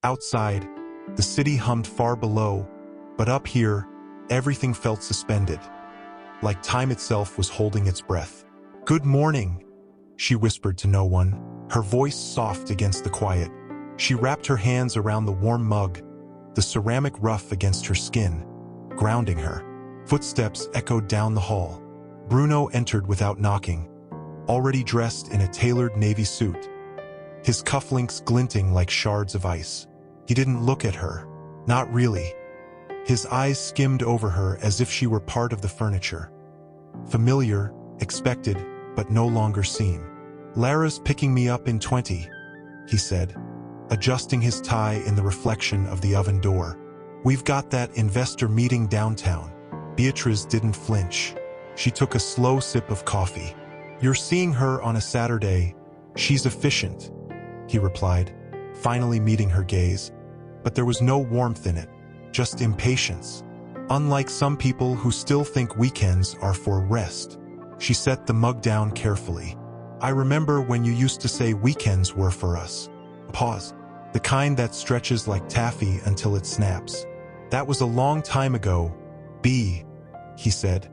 Outside, the city hummed far below, but up here, everything felt suspended, like time itself was holding its breath. "Good morning," she whispered to no one, her voice soft against the quiet. She wrapped her hands around the warm mug, the ceramic rough against her skin, grounding her. Footsteps echoed down the hall. Bruno entered without knocking, already dressed in a tailored navy suit, his cufflinks glinting like shards of ice. He didn't look at her. Not really. His eyes skimmed over her as if she were part of the furniture. Familiar, expected, but no longer seen. "Lara's picking me up in 20, he said, adjusting his tie in the reflection of the oven door. "We've got that investor meeting downtown." Beatrice didn't flinch. She took a slow sip of coffee. "You're seeing her on a Saturday. She's efficient," he replied, finally meeting her gaze. But there was no warmth in it, just impatience. "Unlike some people who still think weekends are for rest." She set the mug down carefully. "I remember when you used to say weekends were for us." Pause. "The kind that stretches like taffy until it snaps." "That was a long time ago, B," he said,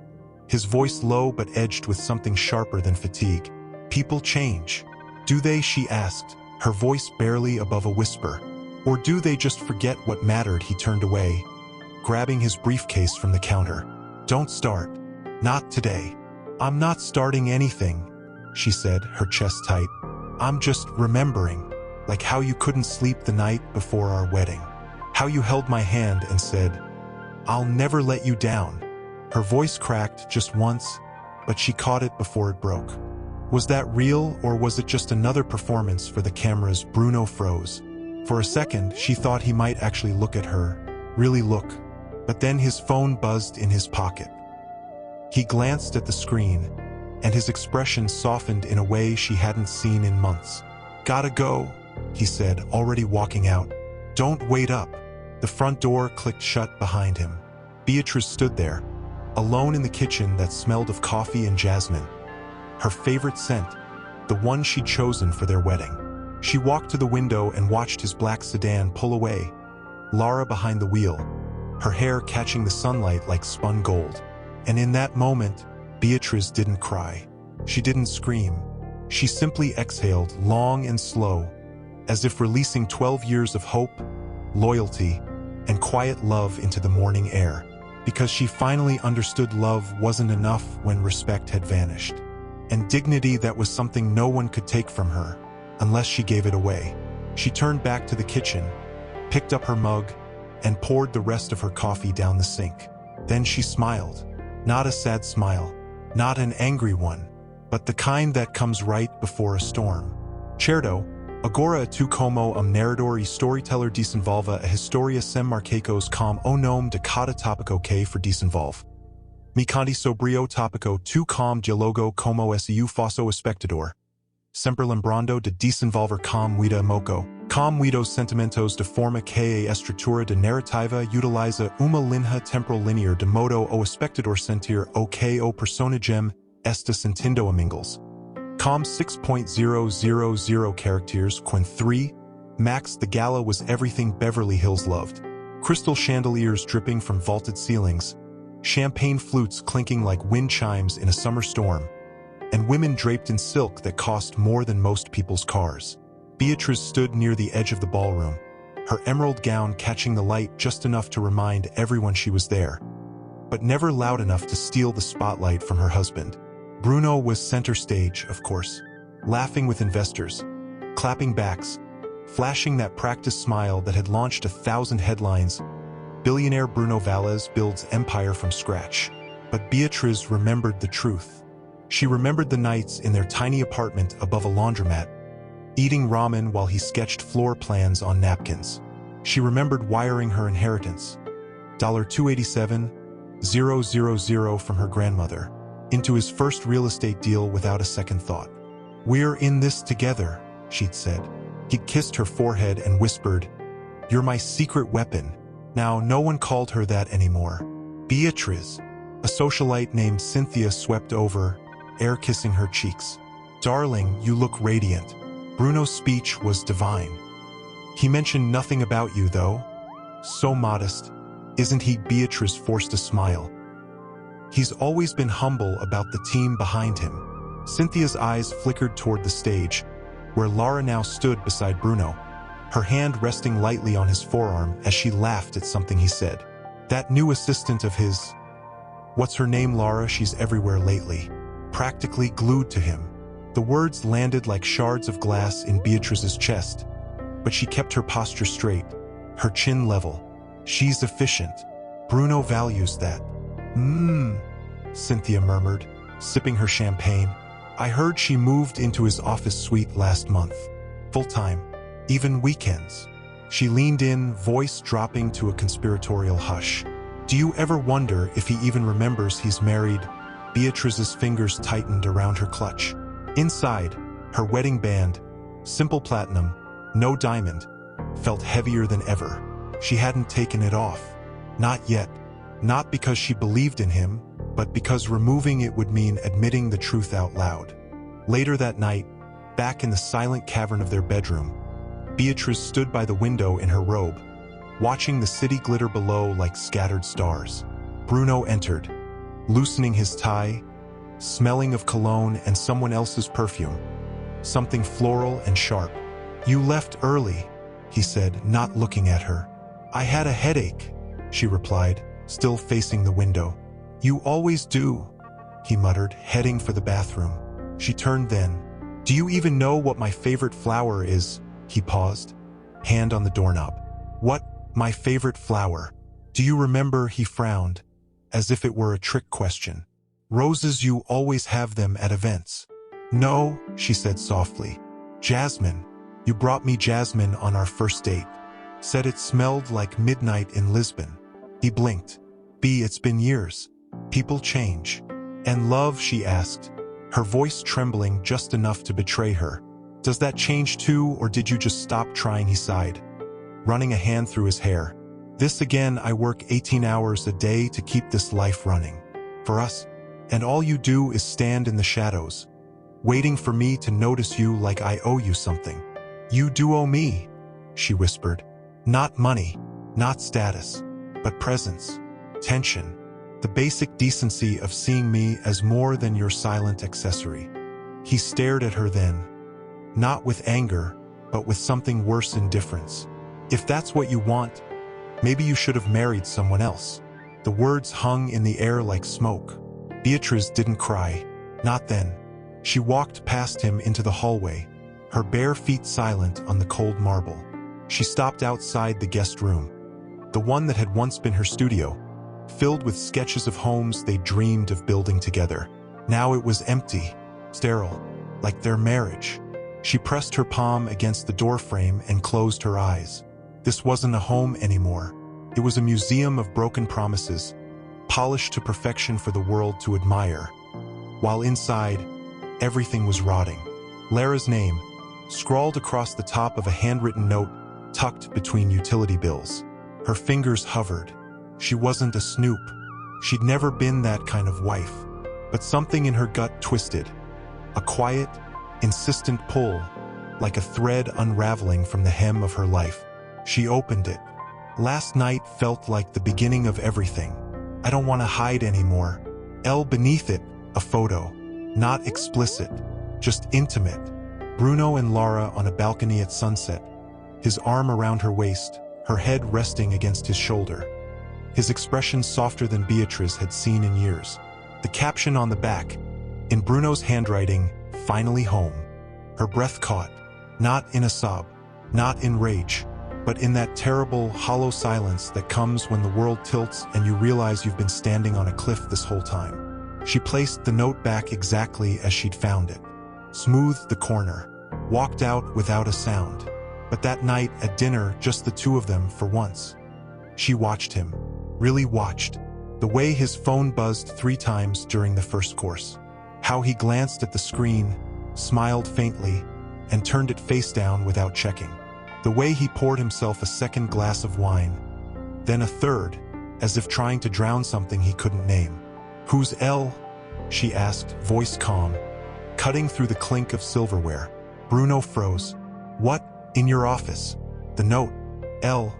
his voice low but edged with something sharper than fatigue. "People change." "Do they?" she asked, her voice barely above a whisper. "Or do they just forget what mattered?" He turned away, grabbing his briefcase from the counter. "Don't start. Not today." "I'm not starting anything," she said, her chest tight. "I'm just remembering, like how you couldn't sleep the night before our wedding. How you held my hand and said, 'I'll never let you down.'" Her voice cracked just once, but she caught it before it broke. Was that real, or was it just another performance for the cameras? Bruno froze. For a second, she thought he might actually look at her, really look. But then his phone buzzed in his pocket. He glanced at the screen, and his expression softened in a way she hadn't seen in months. "Gotta go," he said, already walking out. "Don't wait up." The front door clicked shut behind him. Beatrice stood there, alone in the kitchen that smelled of coffee and jasmine. Her favorite scent, the one she'd chosen for their wedding. She walked to the window and watched his black sedan pull away, Lara behind the wheel, her hair catching the sunlight like spun gold. And in that moment, Beatrice didn't cry. She didn't scream. She simply exhaled long and slow, as if releasing 12 years of hope, loyalty, and quiet love into the morning air. Because she finally understood love wasn't enough when respect had vanished. And dignity that was something no one could take from her, unless she gave it away. She turned back to the kitchen, picked up her mug, and poured the rest of her coffee down the sink. Then she smiled. Not a sad smile, not an angry one, but the kind that comes right before a storm. Certo, agora tu como narrador e storyteller desenvolva a historia sem marcacos com o nome de cada tópico que for desenvolve. Me conti sobrio tópico tu com dialogo como su faço espectador. Sempre lembrando de desenvolver com vida moco. Com os sentimentos de forma que a estrutura de narrativa utiliza uma linha temporal linear de modo o espectador sentir o que o personagem está sentindo amigos. Com 6.000 characters Quinn 3, max. The gala was everything Beverly Hills loved. Crystal chandeliers dripping from vaulted ceilings, champagne flutes clinking like wind chimes in a summer storm, and women draped in silk that cost more than most people's cars. Beatrice stood near the edge of the ballroom, her emerald gown catching the light just enough to remind everyone she was there, but never loud enough to steal the spotlight from her husband. Bruno was center stage, of course, laughing with investors, clapping backs, flashing that practiced smile that had launched 1,000 headlines. Billionaire Bruno Valles builds empire from scratch. But Beatrice remembered the truth. She remembered the nights in their tiny apartment above a laundromat, eating ramen while he sketched floor plans on napkins. She remembered wiring her inheritance, $287,000 from her grandmother, into his first real estate deal without a second thought. "We're in this together," she'd said. He kissed her forehead and whispered, "You're my secret weapon." Now no one called her that anymore. Beatrice. A socialite named Cynthia swept over, air-kissing her cheeks. "Darling, you look radiant." Bruno's speech was divine. He mentioned nothing about you, though. So modest. Isn't he? Beatrice forced a smile. He's always been humble about the team behind him. Cynthia's eyes flickered toward the stage, where Lara now stood beside Bruno, her hand resting lightly on his forearm as she laughed at something he said. That new assistant of his... What's her name, Lara? She's everywhere lately. Practically glued to him. The words landed like shards of glass in Beatrice's chest, but she kept her posture straight, her chin level. She's efficient. Bruno values that. Cynthia murmured, sipping her champagne. I heard she moved into his office suite last month. Full-time. Even weekends. She leaned in, voice dropping to a conspiratorial hush. Do you ever wonder if he even remembers he's married? Beatrice's fingers tightened around her clutch. Inside, her wedding band, simple platinum, no diamond, felt heavier than ever. She hadn't taken it off. Not yet. Not because she believed in him, but because removing it would mean admitting the truth out loud. Later that night, back in the silent cavern of their bedroom, Beatrice stood by the window in her robe, watching the city glitter below like scattered stars. Bruno entered, loosening his tie, smelling of cologne and someone else's perfume, something floral and sharp. You left early, he said, not looking at her. I had a headache, she replied, still facing the window. You always do, he muttered, heading for the bathroom. She turned then. Do you even know what my favorite flower is? He paused, hand on the doorknob. What, my favorite flower? Do you remember? He frowned, as if it were a trick question. Roses, you always have them at events. No, she said softly. Jasmine. You brought me jasmine on our first date. Said it smelled like midnight in Lisbon. He blinked. B, it's been years. People change. And love, she asked, her voice trembling just enough to betray her. Does that change too, or did you just stop trying? He sighed, running a hand through his hair. This again, I work 18 hours a day to keep this life running. For us. And all you do is stand in the shadows, waiting for me to notice you like I owe you something. You do owe me, she whispered. Not money, not status, but presence, tension, the basic decency of seeing me as more than your silent accessory. He stared at her then, not with anger, but with something worse, indifference. If that's what you want, maybe you should have married someone else. The words hung in the air like smoke. Beatrice didn't cry, not then. She walked past him into the hallway, her bare feet silent on the cold marble. She stopped outside the guest room, the one that had once been her studio, filled with sketches of homes they dreamed of building together. Now it was empty, sterile, like their marriage. She pressed her palm against the doorframe and closed her eyes. This wasn't a home anymore. It was a museum of broken promises, polished to perfection for the world to admire. While inside, everything was rotting. Lara's name, scrawled across the top of a handwritten note tucked between utility bills. Her fingers hovered. She wasn't a snoop. She'd never been that kind of wife. But something in her gut twisted. A quiet, insistent pull, like a thread unraveling from the hem of her life. She opened it. Last night felt like the beginning of everything. I don't want to hide anymore. Beneath it, a photo. Not explicit, just intimate. Bruno and Lara on a balcony at sunset, his arm around her waist, her head resting against his shoulder. His expression softer than Beatrice had seen in years. The caption on the back, in Bruno's handwriting, finally home. Her breath caught, not in a sob, not in rage, but in that terrible, hollow silence that comes when the world tilts and you realize you've been standing on a cliff this whole time. She placed the note back exactly as she'd found it, smoothed the corner, walked out without a sound. But that night at dinner, just the two of them for once. She watched him, really watched, the way his phone buzzed 3 times during the first course. How he glanced at the screen, smiled faintly, and turned it face down without checking. The way he poured himself a second glass of wine, then a third, as if trying to drown something he couldn't name. Who's Elle? She asked, voice calm, cutting through the clink of silverware. Bruno froze. What? In your office? The note. L.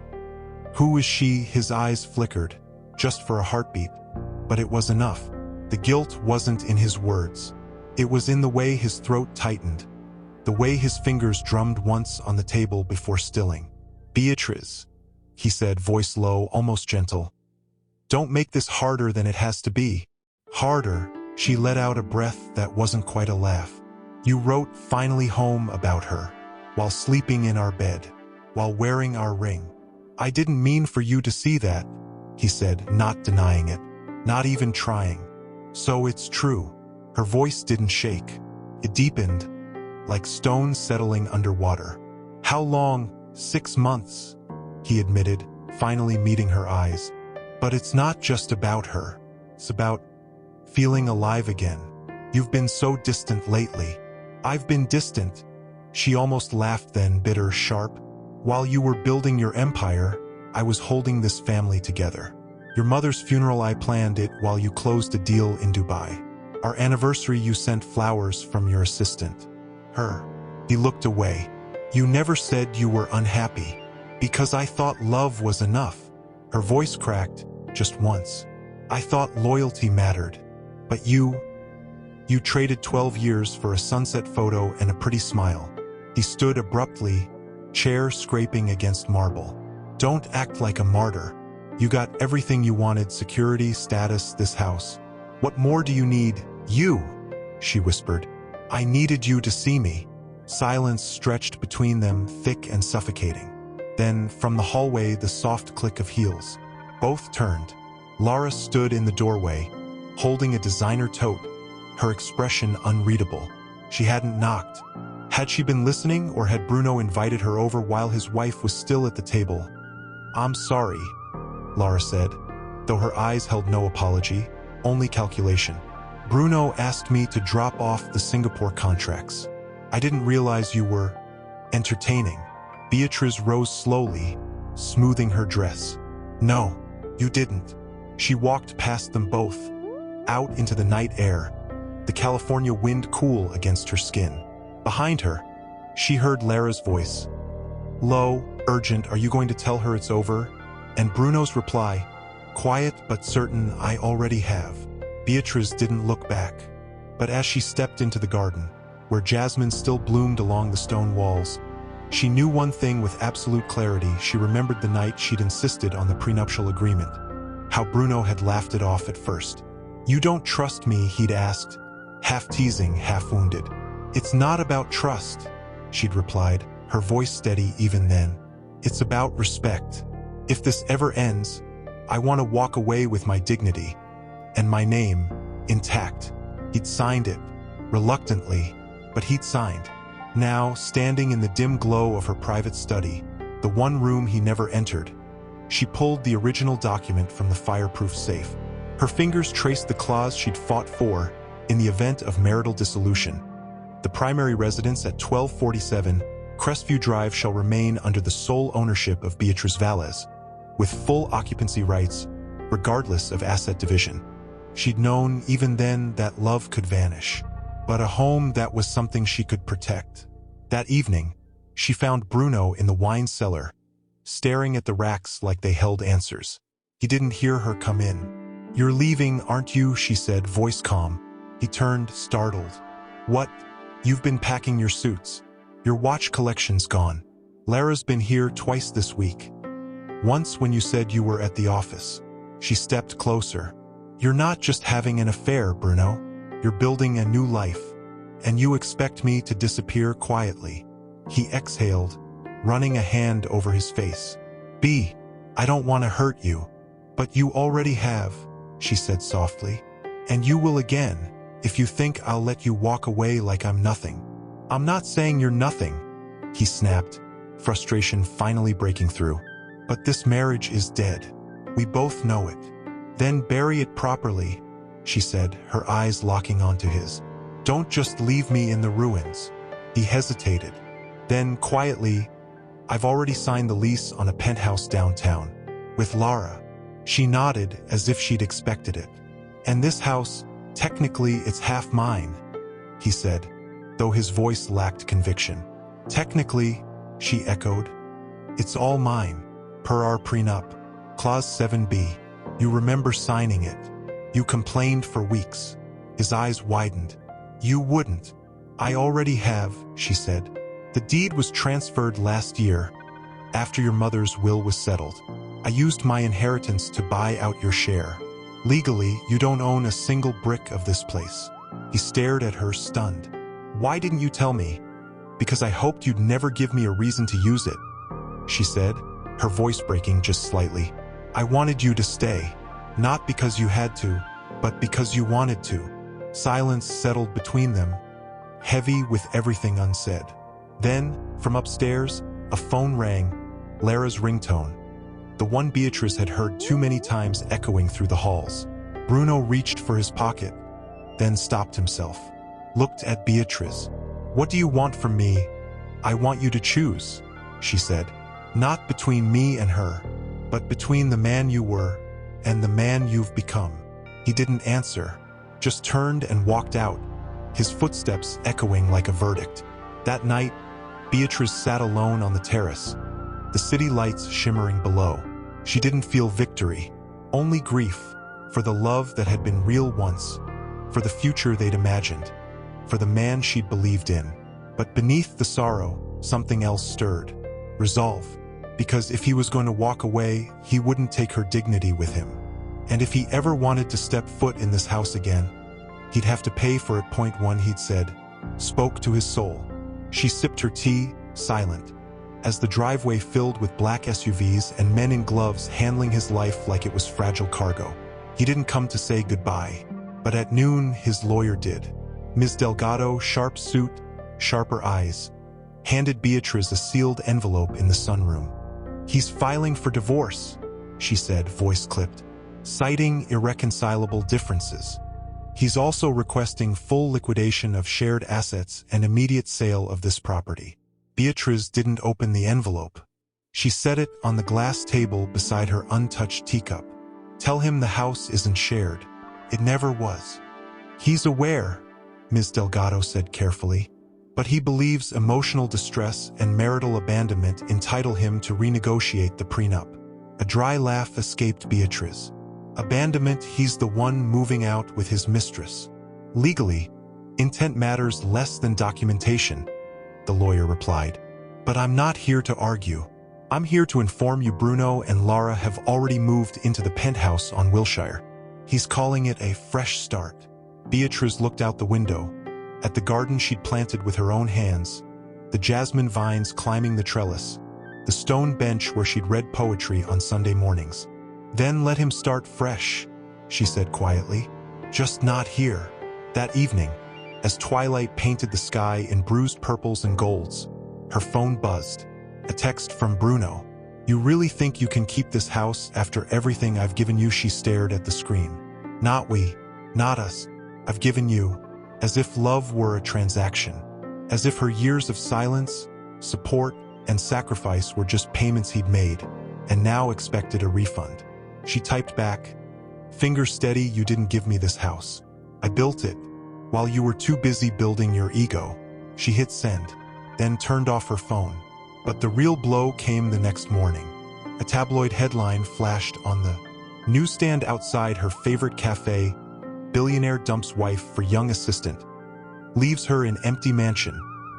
Who is she? His eyes flickered, just for a heartbeat. But it was enough. The guilt wasn't in his words. It was in the way his throat tightened, the way his fingers drummed once on the table before stilling. Beatrice, he said, voice low, almost gentle. Don't make this harder than it has to be. Harder, she let out a breath that wasn't quite a laugh. You wrote finally home about her, while sleeping in our bed, while wearing our ring. I didn't mean for you to see that, he said, not denying it, not even trying. So it's true. Her voice didn't shake. It deepened, like stones settling underwater. How long? 6 months, he admitted, finally meeting her eyes. But it's not just about her. It's about feeling alive again. You've been so distant lately. I've been distant. She almost laughed then, bitter, sharp. While you were building your empire, I was holding this family together. Your mother's funeral, I planned it while you closed a deal in Dubai. Our anniversary, you sent flowers from your assistant. Her. He looked away. You never said you were unhappy, because I thought love was enough. Her voice cracked, just once. I thought loyalty mattered. But you traded 12 years for a sunset photo and a pretty smile. He stood abruptly, chair scraping against marble. Don't act like a martyr. You got everything you wanted: security, status, this house. What more do you need? You, she whispered. I needed you to see me. Silence stretched between them, thick and suffocating. Then, from the hallway, the soft click of heels. Both turned. Lara stood in the doorway, holding a designer tote, her expression unreadable. She hadn't knocked. Had she been listening, or had Bruno invited her over while his wife was still at the table? I'm sorry, Lara said, though her eyes held no apology, only calculation. Bruno asked me to drop off the Singapore contracts. I didn't realize you were entertaining. Beatrice rose slowly, smoothing her dress. No, you didn't. She walked past them both, out into the night air, the California wind cool against her skin. Behind her, she heard Lara's voice. Low, urgent, are you going to tell her it's over? And Bruno's reply, quiet but certain, I already have. Beatrice didn't look back, but as she stepped into the garden, where jasmine still bloomed along the stone walls, she knew one thing with absolute clarity. She remembered the night she'd insisted on the prenuptial agreement, how Bruno had laughed it off at first. You don't trust me, he'd asked, half teasing, half wounded. It's not about trust, she'd replied, her voice steady even then. It's about respect. If this ever ends, I want to walk away with my dignity and my name intact. He'd signed it, reluctantly, but he'd signed. Now, standing in the dim glow of her private study, the one room he never entered, she pulled the original document from the fireproof safe. Her fingers traced the clause she'd fought for in the event of marital dissolution. The primary residence at 1247 Crestview Drive shall remain under the sole ownership of Beatrice Valles, with full occupancy rights, regardless of asset division. She'd known even then that love could vanish, but a home, that was something she could protect. That evening, she found Bruno in the wine cellar, staring at the racks like they held answers. He didn't hear her come in. You're leaving, aren't you? She said, voice calm. He turned, startled. What? You've been packing your suits. Your watch collection's gone. Lara's been here twice this week. Once when you said you were at the office. She stepped closer. You're not just having an affair, Bruno. You're building a new life. And you expect me to disappear quietly. He exhaled, running a hand over his face. I don't want to hurt you. But you already have, she said softly. And you will again, if you think I'll let you walk away like I'm nothing. I'm not saying you're nothing, he snapped, frustration finally breaking through. But this marriage is dead. We both know it. Then bury it properly, she said, her eyes locking onto his. Don't just leave me in the ruins. He hesitated. Then, quietly, I've already signed the lease on a penthouse downtown. With Lara. She nodded as if she'd expected it. And this house, technically it's half mine, he said, though his voice lacked conviction. Technically, she echoed. It's all mine, per our prenup. Clause 7b. You remember signing it. You complained for weeks. His eyes widened. You wouldn't. I already have, she said. The deed was transferred last year, after your mother's will was settled. I used my inheritance to buy out your share. Legally, you don't own a single brick of this place. He stared at her, stunned. Why didn't you tell me? Because I hoped you'd never give me a reason to use it, she said, her voice breaking just slightly. I wanted you to stay, not because you had to, but because you wanted to. Silence settled between them, heavy with everything unsaid. Then, from upstairs, a phone rang, Lara's ringtone, the one Beatrice had heard too many times echoing through the halls. Bruno reached for his pocket, then stopped himself, looked at Beatrice. What do you want from me? I want you to choose, she said. Not between me and her, but between the man you were and the man you've become. He didn't answer, just turned and walked out, his footsteps echoing like a verdict. That night, Beatrice sat alone on the terrace, the city lights shimmering below. She didn't feel victory, only grief, for the love that had been real once, for the future they'd imagined, for the man she'd believed in. But beneath the sorrow, something else stirred. Resolve. Because if he was going to walk away, he wouldn't take her dignity with him. And if he ever wanted to step foot in this house again, he'd have to pay for it. Point one, he'd said, spoke to his soul. She sipped her tea, silent, as the driveway filled with black SUVs and men in gloves handling his life like it was fragile cargo. He didn't come to say goodbye, but at noon his lawyer did. Ms. Delgado, sharp suit, sharper eyes, handed Beatrice a sealed envelope in the sunroom. He's filing for divorce, she said, voice clipped, citing irreconcilable differences. He's also requesting full liquidation of shared assets and immediate sale of this property. Beatrice didn't open the envelope. She set it on the glass table beside her untouched teacup. Tell him the house isn't shared. It never was. He's aware, Ms. Delgado said carefully, but he believes emotional distress and marital abandonment entitle him to renegotiate the prenup. A dry laugh escaped Beatrice. Abandonment, he's the one moving out with his mistress. Legally, intent matters less than documentation, the lawyer replied. But I'm not here to argue. I'm here to inform you Bruno and Lara have already moved into the penthouse on Wilshire. He's calling it a fresh start. Beatrice looked out the window, at the garden she'd planted with her own hands, the jasmine vines climbing the trellis, the stone bench where she'd read poetry on Sunday mornings. Then let him start fresh, she said quietly. Just not here. That evening, as twilight painted the sky in bruised purples and golds, her phone buzzed. A text from Bruno. You really think you can keep this house after everything I've given you? She stared at the screen. Not we, not us. I've given you, as if love were a transaction, as if her years of silence, support, and sacrifice were just payments he'd made, and now expected a refund. She typed back, finger steady, you didn't give me this house. I built it, while you were too busy building your ego. She hit send, then turned off her phone. But the real blow came the next morning. A tabloid headline flashed on the newsstand outside her favorite cafe. Billionaire dumps wife for young assistant. Leaves her in empty mansion.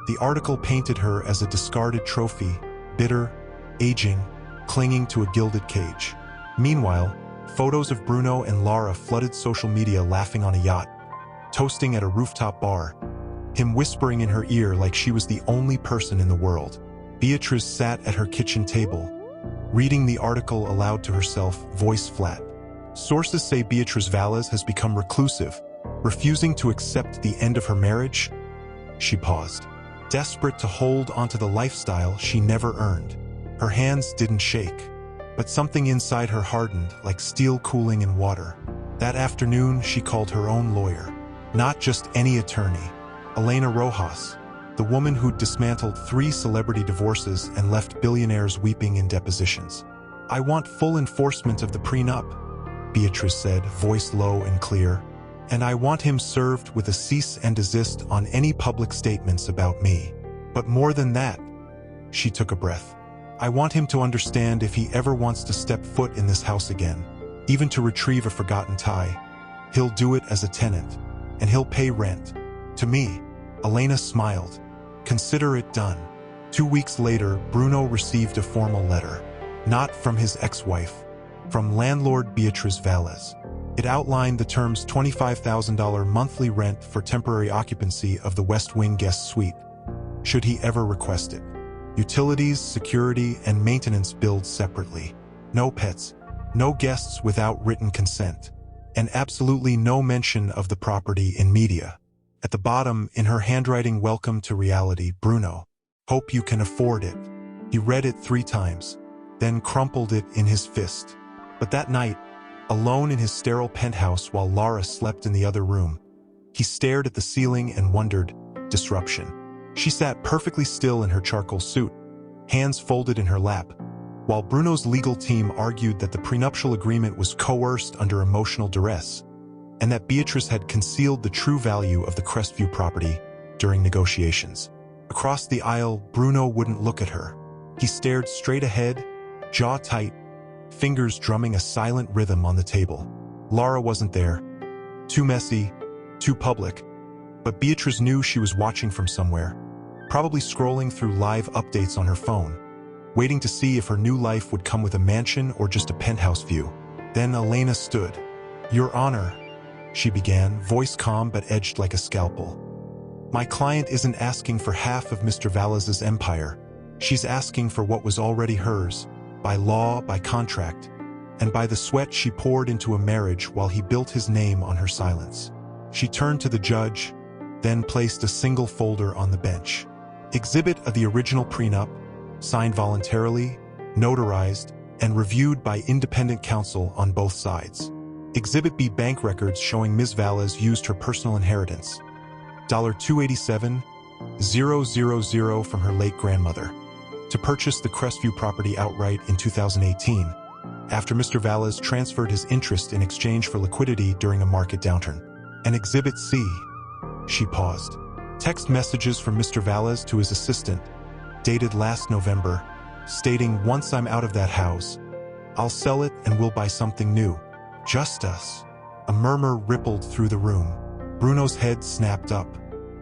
The article painted her as a discarded trophy, bitter, aging, clinging to a gilded cage. Meanwhile, photos of Bruno and Lara flooded social media, laughing on a yacht, toasting at a rooftop bar, him whispering in her ear like she was the only person in the world. Beatrice sat at her kitchen table, reading the article aloud to herself, voice flat. Sources say Beatrice Valles has become reclusive, refusing to accept the end of her marriage. She paused, desperate to hold onto the lifestyle she never earned. Her hands didn't shake, but something inside her hardened like steel cooling in water. That afternoon, she called her own lawyer. Not just any attorney, Elena Rojas, the woman who'd dismantled 3 celebrity divorces and left billionaires weeping in depositions. I want full enforcement of the prenup, Beatrice said, voice low and clear. And I want him served with a cease and desist on any public statements about me. But more than that, she took a breath. I want him to understand if he ever wants to step foot in this house again, even to retrieve a forgotten tie, he'll do it as a tenant, and he'll pay rent. To me, Elena smiled. Consider it done. 2 weeks later, Bruno received a formal letter. Not from his ex-wife, from landlord Beatriz Valles. It outlined the terms $25,000 monthly rent for temporary occupancy of the West Wing guest suite, should he ever request it. Utilities, security, and maintenance billed separately. No pets, no guests without written consent, and absolutely no mention of the property in media. At the bottom, in her handwriting, welcome to reality, Bruno. Hope you can afford it. He read it 3 times, then crumpled it in his fist. But that night, alone in his sterile penthouse while Lara slept in the other room, he stared at the ceiling and wondered, disruption. She sat perfectly still in her charcoal suit, hands folded in her lap, while Bruno's legal team argued that the prenuptial agreement was coerced under emotional duress, and that Beatrice had concealed the true value of the Crestview property during negotiations. Across the aisle, Bruno wouldn't look at her. He stared straight ahead, jaw tight, fingers drumming a silent rhythm on the table. Lara wasn't there. Too messy, too public. But Beatrice knew she was watching from somewhere, probably scrolling through live updates on her phone, waiting to see if her new life would come with a mansion or just a penthouse view. Then Elena stood. "Your Honor," she began, voice calm but edged like a scalpel. "My client isn't asking for half of Mr. Valles' empire. She's asking for what was already hers, by law, by contract, and by the sweat she poured into a marriage while he built his name on her silence." She turned to the judge, then placed a single folder on the bench. Exhibit of the original prenup, signed voluntarily, notarized, and reviewed by independent counsel on both sides. Exhibit B, bank records showing Ms. Valles used her personal inheritance, $287,000 from her late grandmother, to purchase the Crestview property outright in 2018, after Mr. Valles transferred his interest in exchange for liquidity during a market downturn. And Exhibit C, she paused. Text messages from Mr. Valles to his assistant, dated last November, stating, "Once I'm out of that house, I'll sell it and we'll buy something new. Just us." A murmur rippled through the room. Bruno's head snapped up.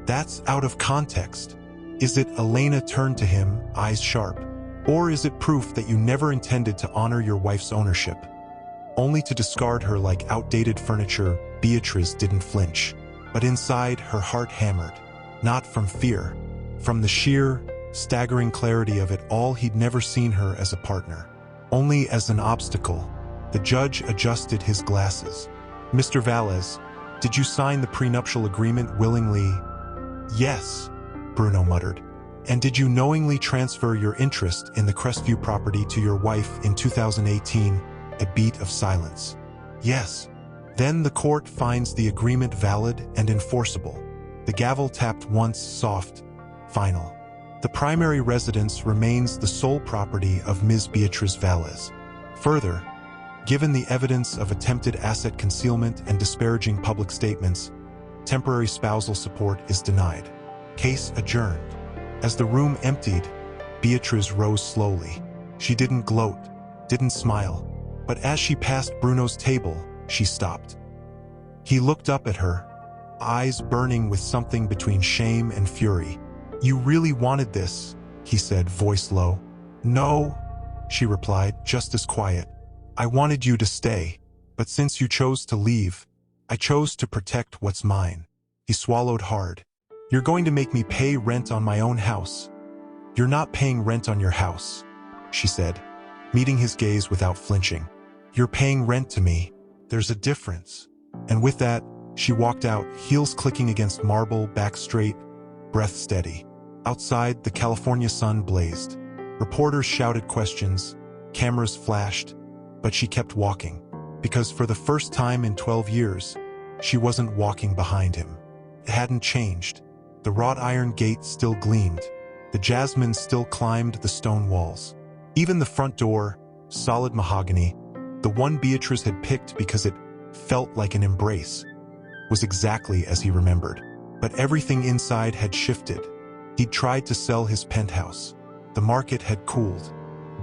"That's out of context. Is it?" Elena turned to him, eyes sharp. "Or is it proof that you never intended to honor your wife's ownership, only to discard her like outdated furniture?" Beatrice didn't flinch, but inside her heart hammered. Not from fear, from the sheer, staggering clarity of it all. He'd never seen her as a partner, only as an obstacle. The judge adjusted his glasses. "Mr. Valles, did you sign the prenuptial agreement willingly?" "Yes," Bruno muttered. "And did you knowingly transfer your interest in the Crestview property to your wife in 2018? A beat of silence. "Yes." "Then the court finds the agreement valid and enforceable." The gavel tapped once, soft, final. "The primary residence remains the sole property of Ms. Beatriz Valles. Further, given the evidence of attempted asset concealment and disparaging public statements, temporary spousal support is denied. Case adjourned." As the room emptied, Beatriz rose slowly. She didn't gloat, didn't smile, but as she passed Bruno's table, she stopped. He looked up at her, eyes burning with something between shame and fury. "You really wanted this?" he said, voice low. "No," she replied, just as quiet. "I wanted you to stay, but since you chose to leave, I chose to protect what's mine." He swallowed hard. "You're going to make me pay rent on my own house." "You're not paying rent on your house," she said, meeting his gaze without flinching. "You're paying rent to me. There's a difference." And with that, she walked out, heels clicking against marble, back straight, breath steady. Outside, the California sun blazed. Reporters shouted questions, cameras flashed, but she kept walking, because for the first time in 12 years, she wasn't walking behind him. It hadn't changed. The wrought iron gate still gleamed. The jasmine still climbed the stone walls. Even the front door, solid mahogany, the one Beatrice had picked because it felt like an embrace, was exactly as he remembered. But everything inside had shifted. He'd tried to sell his penthouse. The market had cooled.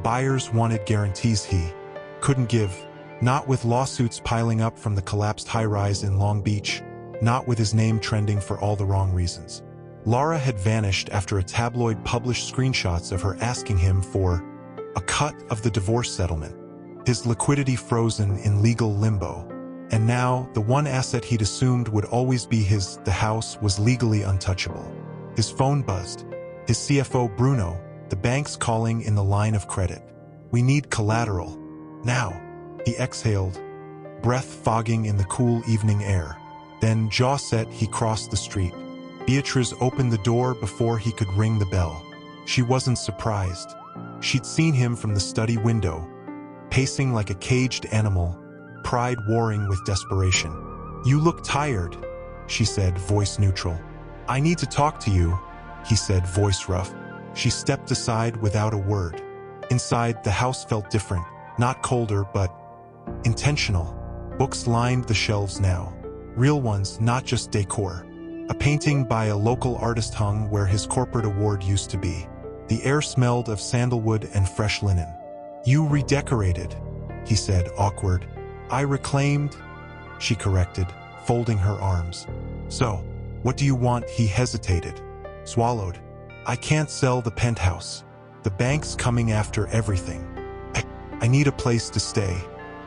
Buyers wanted guarantees he couldn't give. Not with lawsuits piling up from the collapsed high-rise in Long Beach, not with his name trending for all the wrong reasons. Lara had vanished after a tabloid published screenshots of her asking him for a cut of the divorce settlement, his liquidity frozen in legal limbo. And now, the one asset he'd assumed would always be his, the house, was legally untouchable. His phone buzzed. His CFO, Bruno, the bank's calling in the line of credit. "We need collateral. Now." He exhaled, breath fogging in the cool evening air. Then, jaw set, he crossed the street. Beatrice opened the door before he could ring the bell. She wasn't surprised. She'd seen him from the study window, pacing like a caged animal, pride warring with desperation. "You look tired," she said, voice neutral. "I need to talk to you," he said, voice rough. She stepped aside without a word. Inside, the house felt different, not colder, but intentional. Books lined the shelves now. Real ones, not just decor. A painting by a local artist hung where his corporate award used to be. The air smelled of sandalwood and fresh linen. "You redecorated," he said, awkward. "I reclaimed," she corrected, folding her arms. "So, what do you want?" He hesitated, swallowed. "I can't sell the penthouse. The bank's coming after everything. I need a place to stay.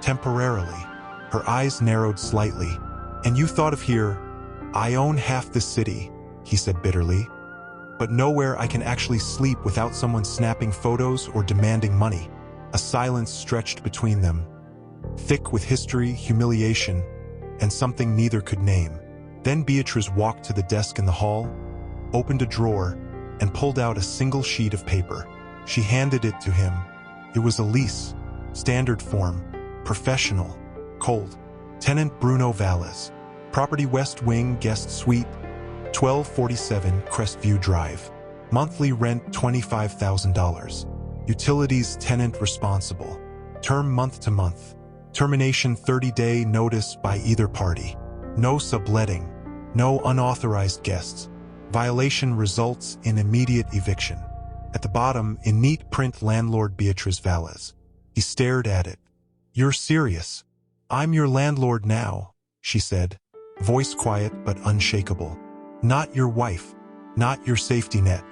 Temporarily." Her eyes narrowed slightly. "And you thought of here?" "I own half the city," he said bitterly. "But nowhere I can actually sleep without someone snapping photos or demanding money." A silence stretched between them, thick with history, humiliation, and something neither could name. Then Beatrice walked to the desk in the hall, opened a drawer, and pulled out a single sheet of paper. She handed it to him. It was a lease, standard form, professional, cold. Tenant Bruno Valles. Property West Wing Guest Suite, 1247 Crestview Drive. Monthly rent $25,000. Utilities tenant responsible. Term month to month. Termination 30-day notice by either party. No subletting. No unauthorized guests. Violation results in immediate eviction. At the bottom, in neat print, landlord Beatrice Valles. He stared at it. "You're serious?" "I'm your landlord now," she said, voice quiet but unshakable. "Not your wife. Not your safety net.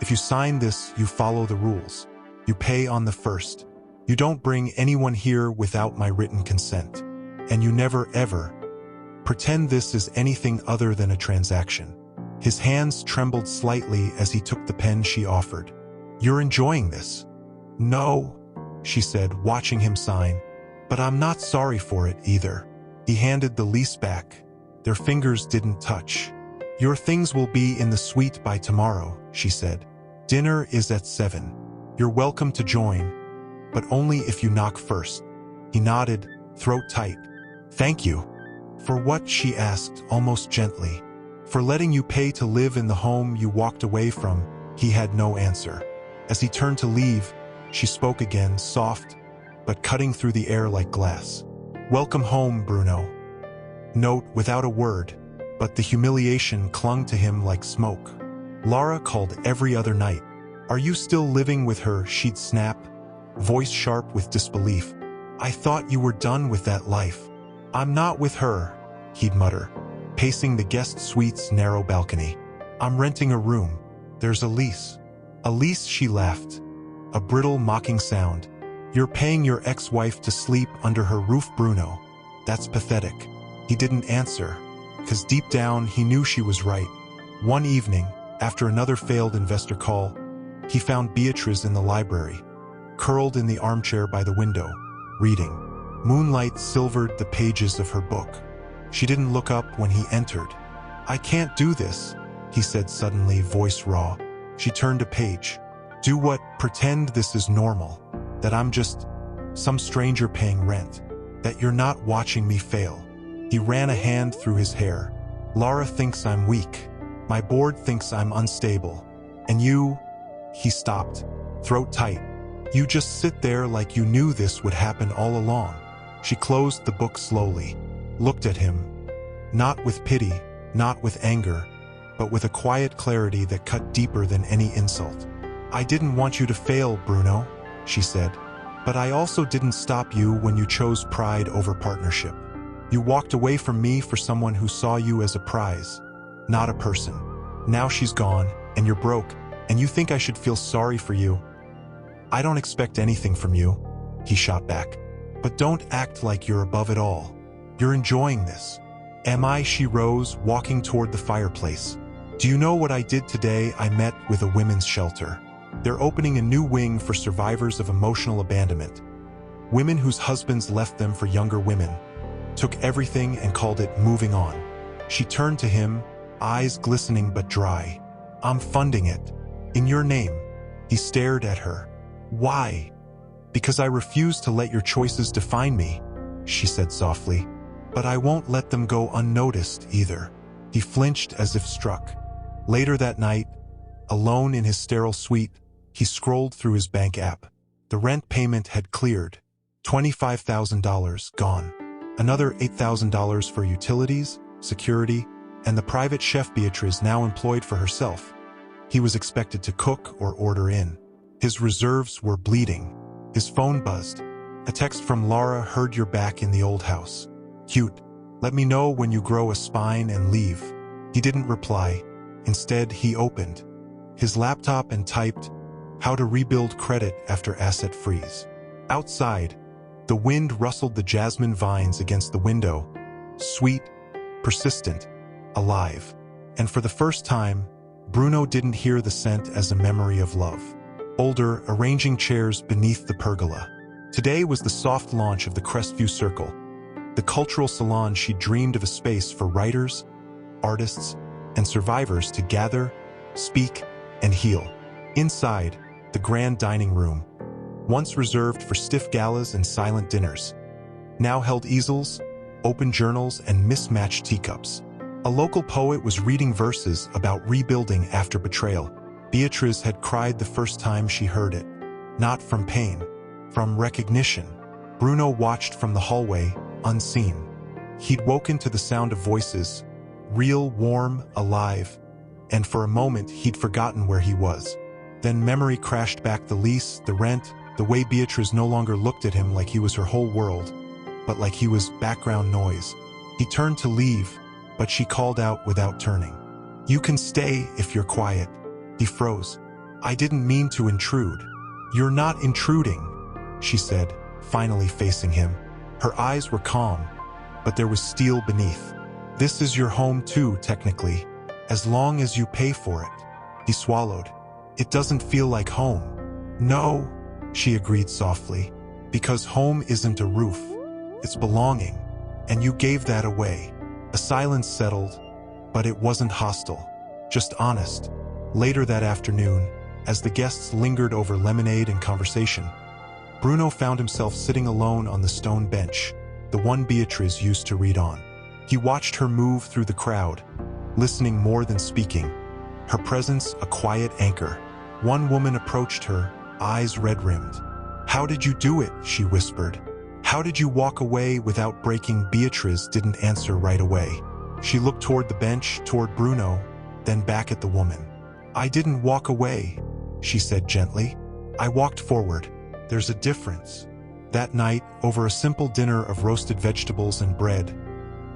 If you sign this, you follow the rules. You pay on the first. You don't bring anyone here without my written consent. And you never, ever pretend this is anything other than a transaction." His hands trembled slightly as he took the pen she offered. "You're enjoying this?" "No," she said, watching him sign. "But I'm not sorry for it either." He handed the lease back. Their fingers didn't touch. "Your things will be in the suite by tomorrow," she said. "Dinner is at 7. You're welcome to join, but only if you knock first." He nodded, throat tight. "Thank you." "For what?" she asked, almost gently. "For letting you pay to live in the home you walked away from." He had no answer. As he turned to leave, she spoke again, soft, but cutting through the air like glass. "Welcome home, Bruno." Note, without a word, but the humiliation clung to him like smoke. Lara called every other night. "Are you still living with her?" she'd snap, voice sharp with disbelief. "I thought you were done with that life." "I'm not with her," he'd mutter, pacing the guest suite's narrow balcony. "I'm renting a room. There's a lease." "A lease?" she laughed, a brittle mocking sound. "You're paying your ex-wife to sleep under her roof, Bruno. That's pathetic." He didn't answer, because deep down he knew she was right. One evening, after another failed investor call, he found Beatrice in the library, curled in the armchair by the window, reading. Moonlight silvered the pages of her book. She didn't look up when he entered. "I can't do this," he said suddenly, voice raw. She turned a page. "Do what? Pretend this is normal. That I'm just some stranger paying rent. That you're not watching me fail." He ran a hand through his hair. "Lara thinks I'm weak. My board thinks I'm unstable. And you..." He stopped, throat tight. "You just sit there like you knew this would happen all along." She closed the book slowly, looked at him, not with pity, not with anger, but with a quiet clarity that cut deeper than any insult. "I didn't want you to fail, Bruno. she said. But I also didn't stop you when you chose pride over partnership. You walked away from me for someone who saw you as a prize, not a person. Now she's gone, and you're broke, and you think I should feel sorry for you. I don't expect anything from you, he shot back. But don't act like you're above it all. You're enjoying this. Am I? She rose, walking toward the fireplace. Do you know what I did today? I met with a women's shelter. They're opening a new wing for survivors of emotional abandonment. Women whose husbands left them for younger women. Took everything and called it moving on. She turned to him, eyes glistening but dry. I'm funding it. In your name. He stared at her. Why? Because I refuse to let your choices define me, she said softly. But I won't let them go unnoticed either. He flinched as if struck. Later that night, alone in his sterile suite, he scrolled through his bank app. The rent payment had cleared. $25,000 gone. Another $8,000 for utilities, security, and the private chef Beatrice now employed for herself. He was expected to cook or order in. His reserves were bleeding. His phone buzzed. A text from Laura. Heard you're back in the old house. Cute. Let me know when you grow a spine and leave. He didn't reply. Instead, he opened his laptop and typed, how to rebuild credit after asset freeze. Outside, the wind rustled the jasmine vines against the window. Sweet, persistent, alive. And for the first time, Bruno didn't hear the scent as a memory of love. Older, arranging chairs beneath the pergola. Today was the soft launch of the Crestview Circle, the cultural salon she dreamed of, a space for writers, artists, and survivors to gather, speak, and heal. Inside, the grand dining room, once reserved for stiff galas and silent dinners, now held easels, open journals, and mismatched teacups. A local poet was reading verses about rebuilding after betrayal. Beatrice had cried the first time she heard it. Not from pain, from recognition. Bruno watched from the hallway, unseen. He'd woken to the sound of voices, real, warm, alive, and for a moment he'd forgotten where he was. Then memory crashed back: the lease, the rent, the way Beatrice no longer looked at him like he was her whole world, but like he was background noise. He turned to leave, but she called out without turning. You can stay if you're quiet. He froze. I didn't mean to intrude. You're not intruding, she said, finally facing him. Her eyes were calm, but there was steel beneath. This is your home too, technically, as long as you pay for it. He swallowed. It doesn't feel like home. No, she agreed softly, because home isn't a roof. It's belonging, and you gave that away. A silence settled, but it wasn't hostile, just honest. Later that afternoon, as the guests lingered over lemonade and conversation, Bruno found himself sitting alone on the stone bench, the one Beatrice used to read on. He watched her move through the crowd, listening more than speaking, her presence a quiet anchor. One woman approached her, eyes red-rimmed. How did you do it? She whispered. How did you walk away without breaking? Beatrice didn't answer right away. She looked toward the bench, toward Bruno, then back at the woman. I didn't walk away, she said gently. I walked forward. There's a difference. That night, over a simple dinner of roasted vegetables and bread,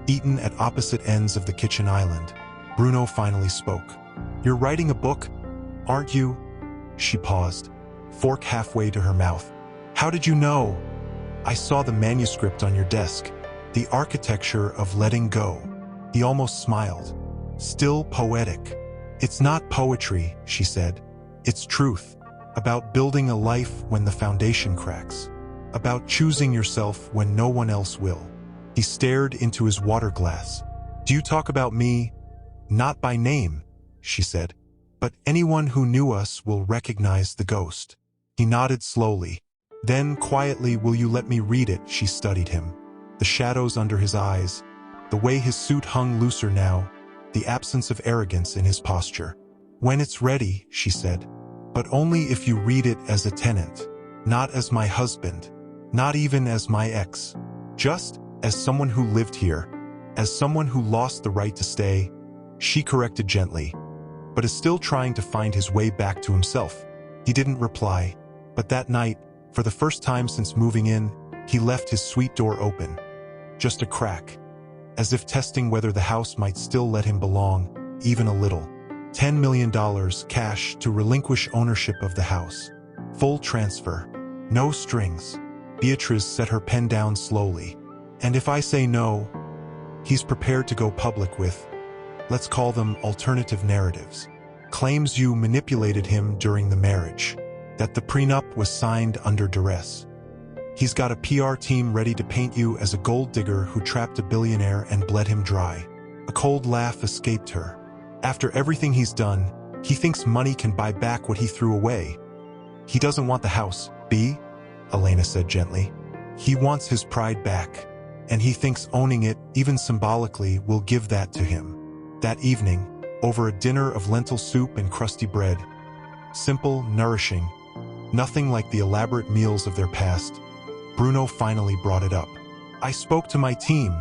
eaten at opposite ends of the kitchen island, Bruno finally spoke. You're writing a book, aren't you? She paused, fork halfway to her mouth. How did you know? I saw the manuscript on your desk, the architecture of letting go. He almost smiled. Still poetic. It's not poetry, she said. It's truth. About building a life when the foundation cracks. About choosing yourself when no one else will. He stared into his water glass. Do you talk about me? Not by name, she said. But anyone who knew us will recognize the ghost. He nodded slowly. Then, quietly, will you let me read it? She studied him. The shadows under his eyes, the way his suit hung looser now, the absence of arrogance in his posture. When it's ready, she said. But only if you read it as a tenant. Not as my husband. Not even as my ex. Just as someone who lived here. As someone who lost the right to stay. She corrected gently, but is still trying to find his way back to himself. He didn't reply, but that night, For the first time since moving in, he left his suite door open. Just a crack, as if testing whether the house might still let him belong, even a little. $10 million cash to relinquish ownership of the house. Full transfer. No strings. Beatrice set her pen down slowly. And if I say no, he's prepared to go public with, let's call them alternative narratives. Claims you manipulated him during the marriage. That the prenup was signed under duress. He's got a PR team ready to paint you as a gold digger who trapped a billionaire and bled him dry. A cold laugh escaped her. After everything he's done, he thinks money can buy back what he threw away. He doesn't want the house, B, Elena said gently. He wants his pride back, and he thinks owning it, even symbolically, will give that to him. That evening, over a dinner of lentil soup and crusty bread, simple, nourishing, nothing like the elaborate meals of their past, Bruno finally brought it up. I spoke to my team,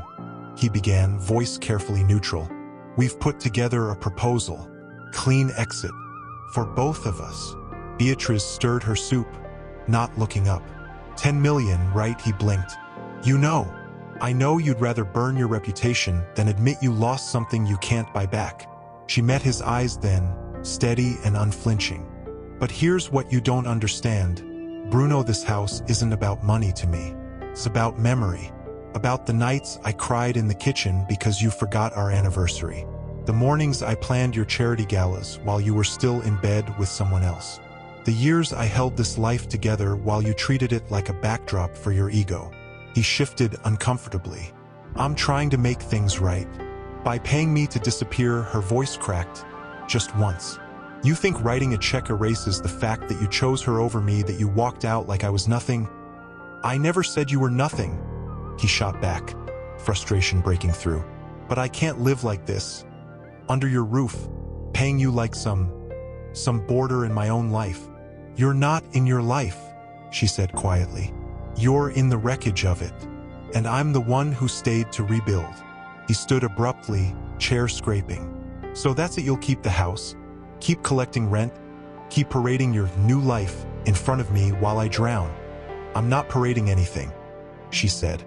he began, voice carefully neutral. We've put together a proposal, clean exit, for both of us. Beatrice stirred her soup, not looking up. 10 million, right? He blinked. You know, I know you'd rather burn your reputation than admit you lost something you can't buy back. She met his eyes then, steady and unflinching. But here's what you don't understand. Bruno, this house isn't about money to me. It's about memory. About the nights I cried in the kitchen because you forgot our anniversary. The mornings I planned your charity galas while you were still in bed with someone else. The years I held this life together while you treated it like a backdrop for your ego. He shifted uncomfortably. I'm trying to make things right. By paying me to disappear, her voice cracked. Just once. You think writing a check erases the fact that you chose her over me, that you walked out like I was nothing? I never said you were nothing. He shot back, frustration breaking through. But I can't live like this. Under your roof, paying you like some boarder in my own life. You're not in your life, she said quietly. You're in the wreckage of it. And I'm the one who stayed to rebuild. He stood abruptly, chair scraping. So that's it, you'll keep the house? Keep collecting rent? Keep parading your new life in front of me while I drown? I'm not parading anything, she said,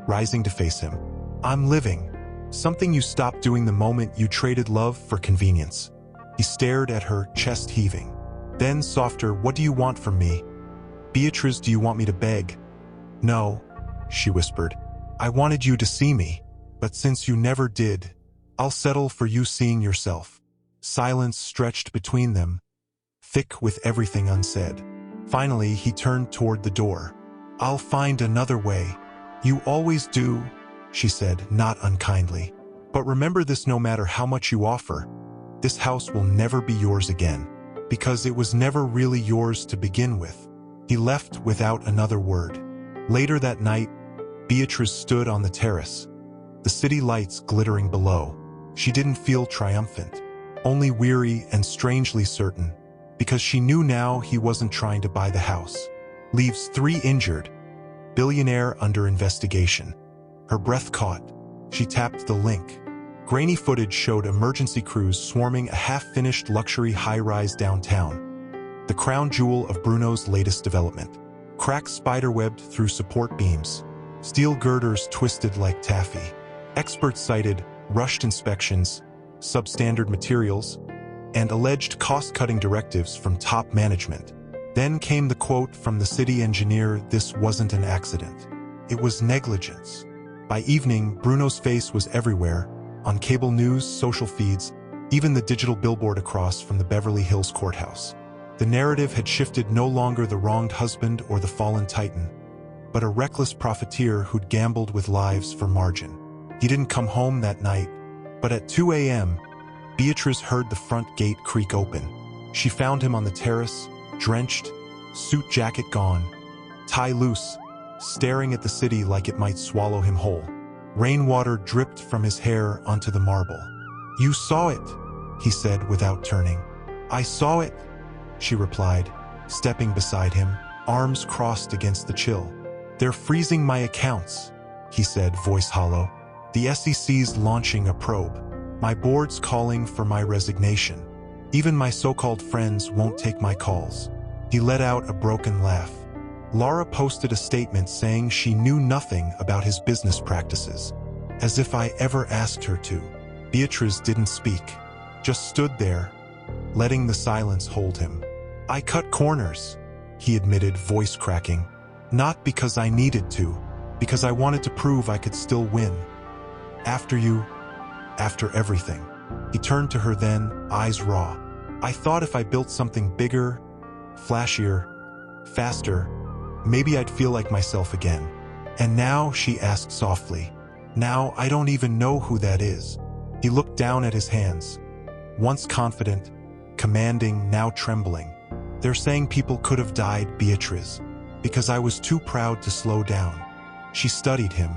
rising to face him. I'm living. Something you stopped doing the moment you traded love for convenience. He stared at her, chest heaving. Then softer, what do you want from me? Beatrice, do you want me to beg? No, she whispered. I wanted you to see me, but since you never did, I'll settle for you seeing yourself. Silence stretched between them, thick with everything unsaid. Finally, he turned toward the door. I'll find another way. You always do, she said, not unkindly. But remember this, no matter how much you offer, this house will never be yours again, because it was never really yours to begin with. He left without another word. Later that night, Beatrice stood on the terrace, the city lights glittering below. She didn't feel triumphant, only weary and strangely certain, because she knew now he wasn't trying to buy the house. Leaves 3 injured. Billionaire under investigation. Her breath caught. She tapped the link. Grainy footage showed emergency crews swarming a half-finished luxury high-rise downtown. The crown jewel of Bruno's latest development. Cracks spiderwebbed through support beams. Steel girders twisted like taffy. Experts cited rushed inspections, substandard materials, and alleged cost-cutting directives from top management. Then came the quote from the city engineer, this wasn't an accident. It was negligence. By evening, Bruno's face was everywhere, on cable news, social feeds, even the digital billboard across from the Beverly Hills courthouse. The narrative had shifted, no longer the wronged husband or the fallen titan, but a reckless profiteer who'd gambled with lives for margin. He didn't come home that night, but at 2 a.m., Beatrice heard the front gate creak open. She found him on the terrace, drenched, suit jacket gone, tie loose, staring at the city like it might swallow him whole. Rainwater dripped from his hair onto the marble. You saw it, he said without turning. I saw it, she replied, stepping beside him, arms crossed against the chill. They're freezing my accounts, he said, voice hollow. The SEC's launching a probe. My board's calling for my resignation. Even my so-called friends won't take my calls. He let out a broken laugh. Laura posted a statement saying she knew nothing about his business practices, as if I ever asked her to. Beatrice didn't speak, just stood there, letting the silence hold him. I cut corners, he admitted, voice cracking. Not because I needed to, because I wanted to prove I could still win. After you, after everything. He turned to her then, eyes raw. I thought if I built something bigger, flashier, faster, maybe I'd feel like myself again. And now, she asked softly, now I don't even know who that is. He looked down at his hands, once confident, commanding, now trembling. They're saying people could have died, Beatrice, because I was too proud to slow down. She studied him,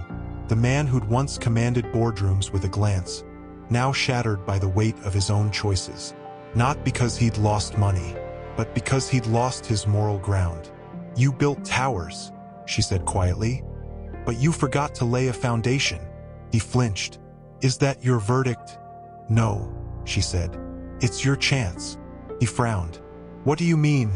the man who'd once commanded boardrooms with a glance, now shattered by the weight of his own choices. Not because he'd lost money, but because he'd lost his moral ground. You built towers, she said quietly, but you forgot to lay a foundation. He flinched. Is that your verdict? No, she said. It's your chance. He frowned. What do you mean?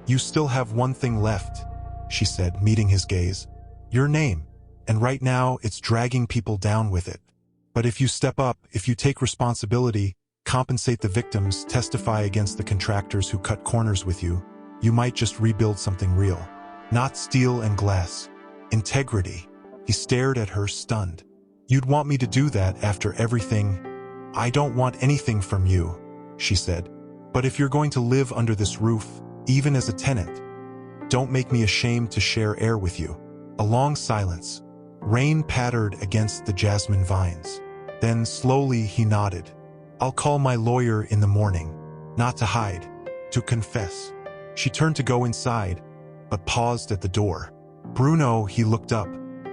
You still have one thing left, she said, meeting his gaze. Your name. And right now, it's dragging people down with it. But if you step up, if you take responsibility, compensate the victims, testify against the contractors who cut corners with you, you might just rebuild something real. Not steel and glass. Integrity. He stared at her, stunned. You'd want me to do that after everything? I don't want anything from you, she said. But if you're going to live under this roof, even as a tenant, don't make me ashamed to share air with you. A long silence. Rain pattered against the jasmine vines. Then slowly he nodded. I'll call my lawyer in the morning. Not to hide, to confess. She turned to go inside, but paused at the door. Bruno, he looked up.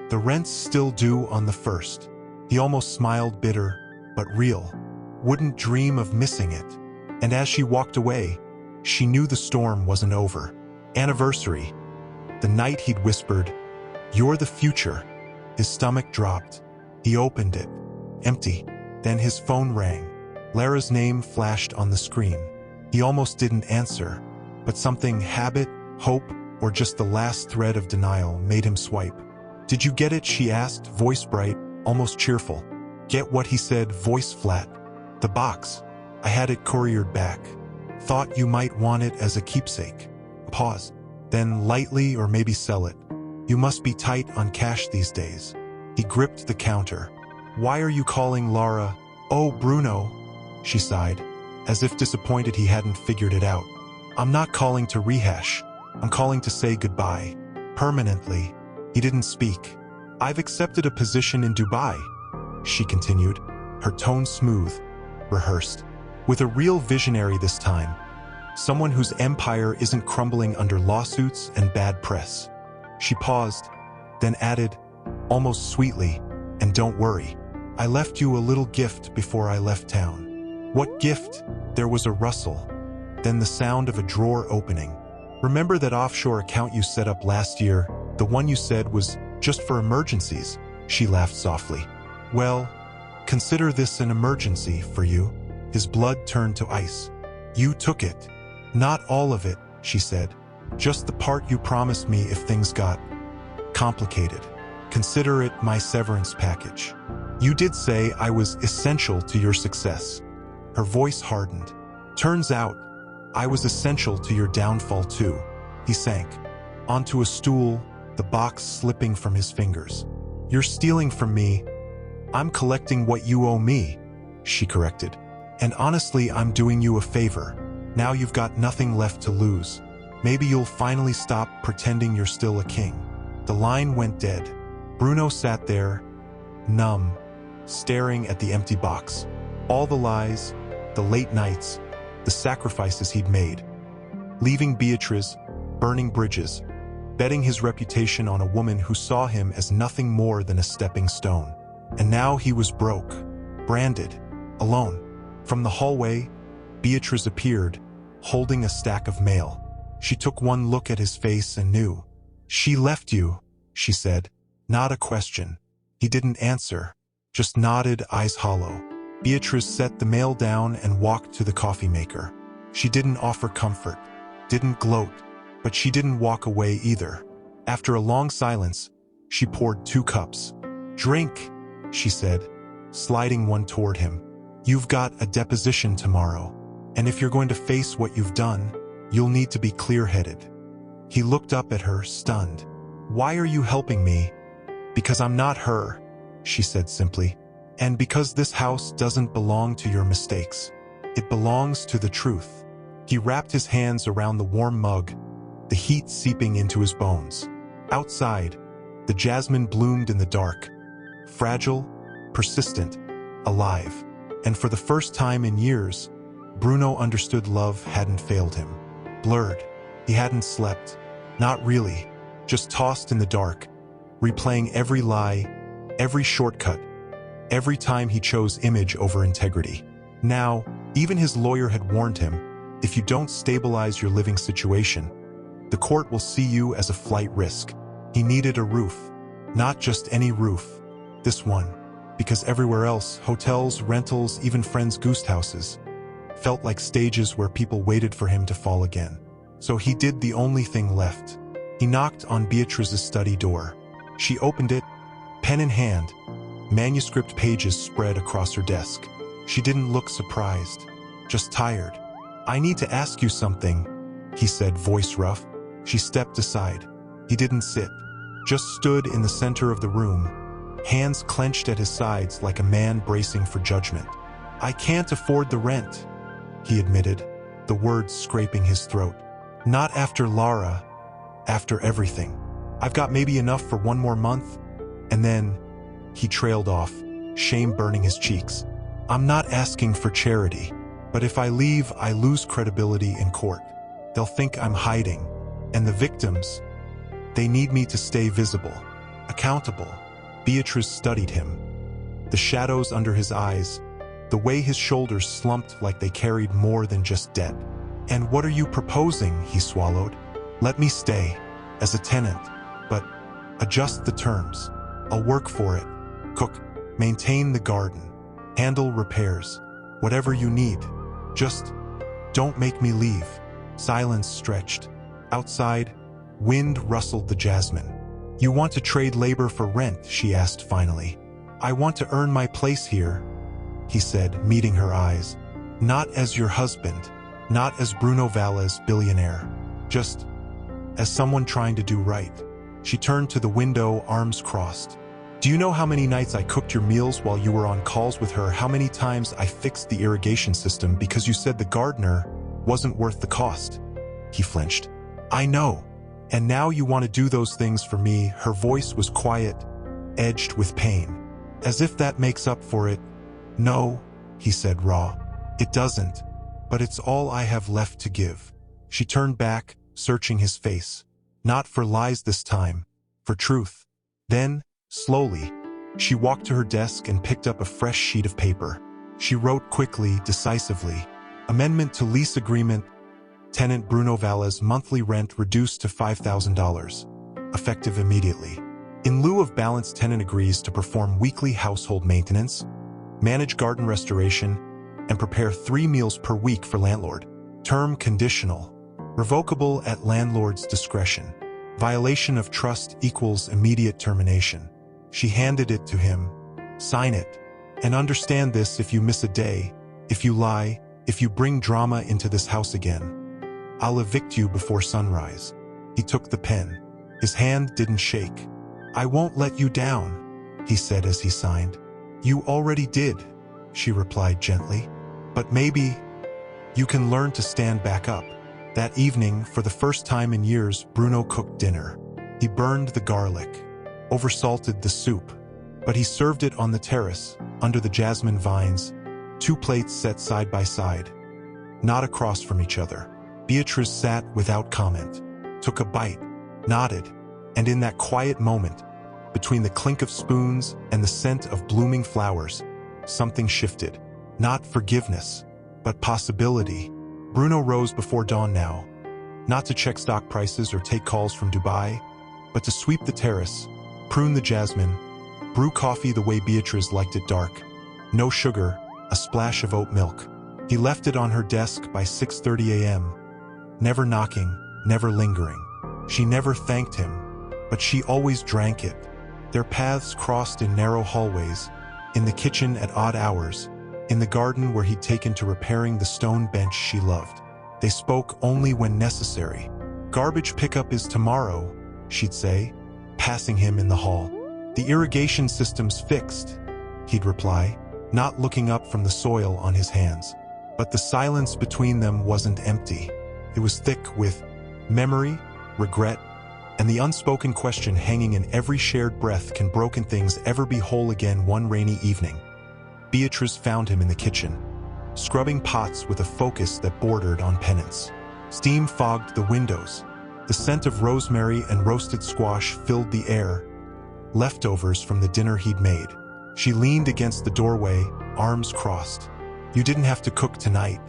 The rent's still due on the 1st. He almost smiled, bitter, but real. Wouldn't dream of missing it. And as she walked away, she knew the storm wasn't over. Anniversary. The night he'd whispered, "You're the future." His stomach dropped. He opened it. Empty. Then his phone rang. Lara's name flashed on the screen. He almost didn't answer, but something, habit, hope, or just the last thread of denial, made him swipe. Did you get it? She asked, voice bright, almost cheerful. Get what? He said, voice flat. The box. I had it couriered back. Thought you might want it as a keepsake. Pause. Then lightly, or maybe sell it. You must be tight on cash these days. He gripped the counter. Why are you calling Lara? Oh, Bruno, she sighed, as if disappointed he hadn't figured it out. I'm not calling to rehash. I'm calling to say goodbye. Permanently. He didn't speak. I've accepted a position in Dubai, she continued, her tone smooth, rehearsed. With a real visionary this time. Someone whose empire isn't crumbling under lawsuits and bad press. She paused, then added, almost sweetly, and don't worry. I left you a little gift before I left town. What gift? There was a rustle, then the sound of a drawer opening. Remember that offshore account you set up last year, the one you said was just for emergencies? She laughed softly. Well, consider this an emergency for you. His blood turned to ice. You took it. Not all of it, she said. Just the part you promised me if things got complicated. Consider it my severance package. You did say I was essential to your success. Her voice hardened. Turns out, I was essential to your downfall too. He sank onto a stool, the box slipping from his fingers. You're stealing from me. I'm collecting what you owe me, she corrected. And honestly, I'm doing you a favor. Now you've got nothing left to lose. Maybe you'll finally stop pretending you're still a king. The line went dead. Bruno sat there, numb, staring at the empty box. All the lies, the late nights, the sacrifices he'd made. Leaving Beatrice, burning bridges, betting his reputation on a woman who saw him as nothing more than a stepping stone. And now he was broke, branded, alone. From the hallway, Beatrice appeared, holding a stack of mail. She took one look at his face and knew. She left you, she said. Not a question. He didn't answer, just nodded, eyes hollow. Beatrice set the mail down and walked to the coffee maker. She didn't offer comfort, didn't gloat, but she didn't walk away either. After a long silence, she poured 2 cups. "Drink," she said, sliding one toward him. "You've got a deposition tomorrow, and if you're going to face what you've done, you'll need to be clear-headed." He looked up at her, stunned. "Why are you helping me?" "Because I'm not her," she said simply. "And because this house doesn't belong to your mistakes. It belongs to the truth." He wrapped his hands around the warm mug, the heat seeping into his bones. Outside, the jasmine bloomed in the dark, fragile, persistent, alive. And for the first time in years, Bruno understood love hadn't failed him. Blurred, he hadn't slept. Not really, just tossed in the dark, replaying every lie, every shortcut, every time he chose image over integrity. Now, even his lawyer had warned him, if you don't stabilize your living situation, the court will see you as a flight risk. He needed a roof, not just any roof, this one, because everywhere else, hotels, rentals, even friends' ghost houses, felt like stages where people waited for him to fall again. So he did the only thing left. He knocked on Beatrice's study door. She opened it, pen in hand, manuscript pages spread across her desk. She didn't look surprised, just tired. "I need to ask you something," he said, voice rough. She stepped aside. He didn't sit, just stood in the center of the room, hands clenched at his sides like a man bracing for judgment. "I can't afford the rent," he admitted, the words scraping his throat. "Not after Lara, after everything. I've got maybe enough for 1 more month." And then he trailed off, shame burning his cheeks. "I'm not asking for charity, but if I leave, I lose credibility in court. They'll think I'm hiding. And the victims, they need me to stay visible, accountable." Beatrice studied him. The shadows under his eyes, the way his shoulders slumped like they carried more than just debt. "And what are you proposing?" he swallowed. "Let me stay, as a tenant, but adjust the terms. I'll work for it, cook, maintain the garden, handle repairs, whatever you need. Just don't make me leave." Silence stretched. Outside, wind rustled the jasmine. "You want to trade labor for rent?" she asked finally. "I want to earn my place here," he said, meeting her eyes. "Not as your husband, not as Bruno Valles, billionaire, just as someone trying to do right." She turned to the window, arms crossed. "Do you know how many nights I cooked your meals while you were on calls with her? How many times I fixed the irrigation system because you said the gardener wasn't worth the cost?" He flinched. "I know. And now you want to do those things for me." Her voice was quiet, edged with pain. "As if that makes up for it." "No," he said, raw. "It doesn't. But it's all I have left to give." She turned back, searching his face. Not for lies this time, for truth. Then, slowly, she walked to her desk and picked up a fresh sheet of paper. She wrote quickly, decisively. "Amendment to lease agreement. Tenant Bruno Valles, monthly rent reduced to $5,000. Effective immediately. In lieu of balance, tenant agrees to perform weekly household maintenance, manage garden restoration, and prepare 3 meals per week for landlord. Term conditional. Revocable at landlord's discretion. Violation of trust equals immediate termination." She handed it to him. "Sign it. And understand this: if you miss a day, if you lie, if you bring drama into this house again, I'll evict you before sunrise." He took the pen. His hand didn't shake. "I won't let you down," he said as he signed. "You already did," she replied gently. "But maybe you can learn to stand back up." That evening, for the first time in years, Bruno cooked dinner. He burned the garlic, oversalted the soup, but he served it on the terrace, under the jasmine vines, 2 plates set side by side, not across from each other. Beatrice sat without comment, took a bite, nodded, and in that quiet moment, between the clink of spoons and the scent of blooming flowers, something shifted. Not forgiveness, but possibility. Bruno rose before dawn now, not to check stock prices or take calls from Dubai, but to sweep the terrace, prune the jasmine, brew coffee the way Beatrice liked it dark. No sugar, a splash of oat milk. He left it on her desk by 6:30 a.m., never knocking, never lingering. She never thanked him, but she always drank it. Their paths crossed in narrow hallways, in the kitchen at odd hours, in the garden where he'd taken to repairing the stone bench she loved. They spoke only when necessary. "Garbage pickup is tomorrow," she'd say, passing him in the hall. "The irrigation system's fixed," he'd reply, not looking up from the soil on his hands. But the silence between them wasn't empty. It was thick with memory, regret, and the unspoken question hanging in every shared breath: can broken things ever be whole again? One rainy evening, Beatrice found him in the kitchen, scrubbing pots with a focus that bordered on penance. Steam fogged the windows. The scent of rosemary and roasted squash filled the air, leftovers from the dinner he'd made. She leaned against the doorway, arms crossed. "You didn't have to cook tonight.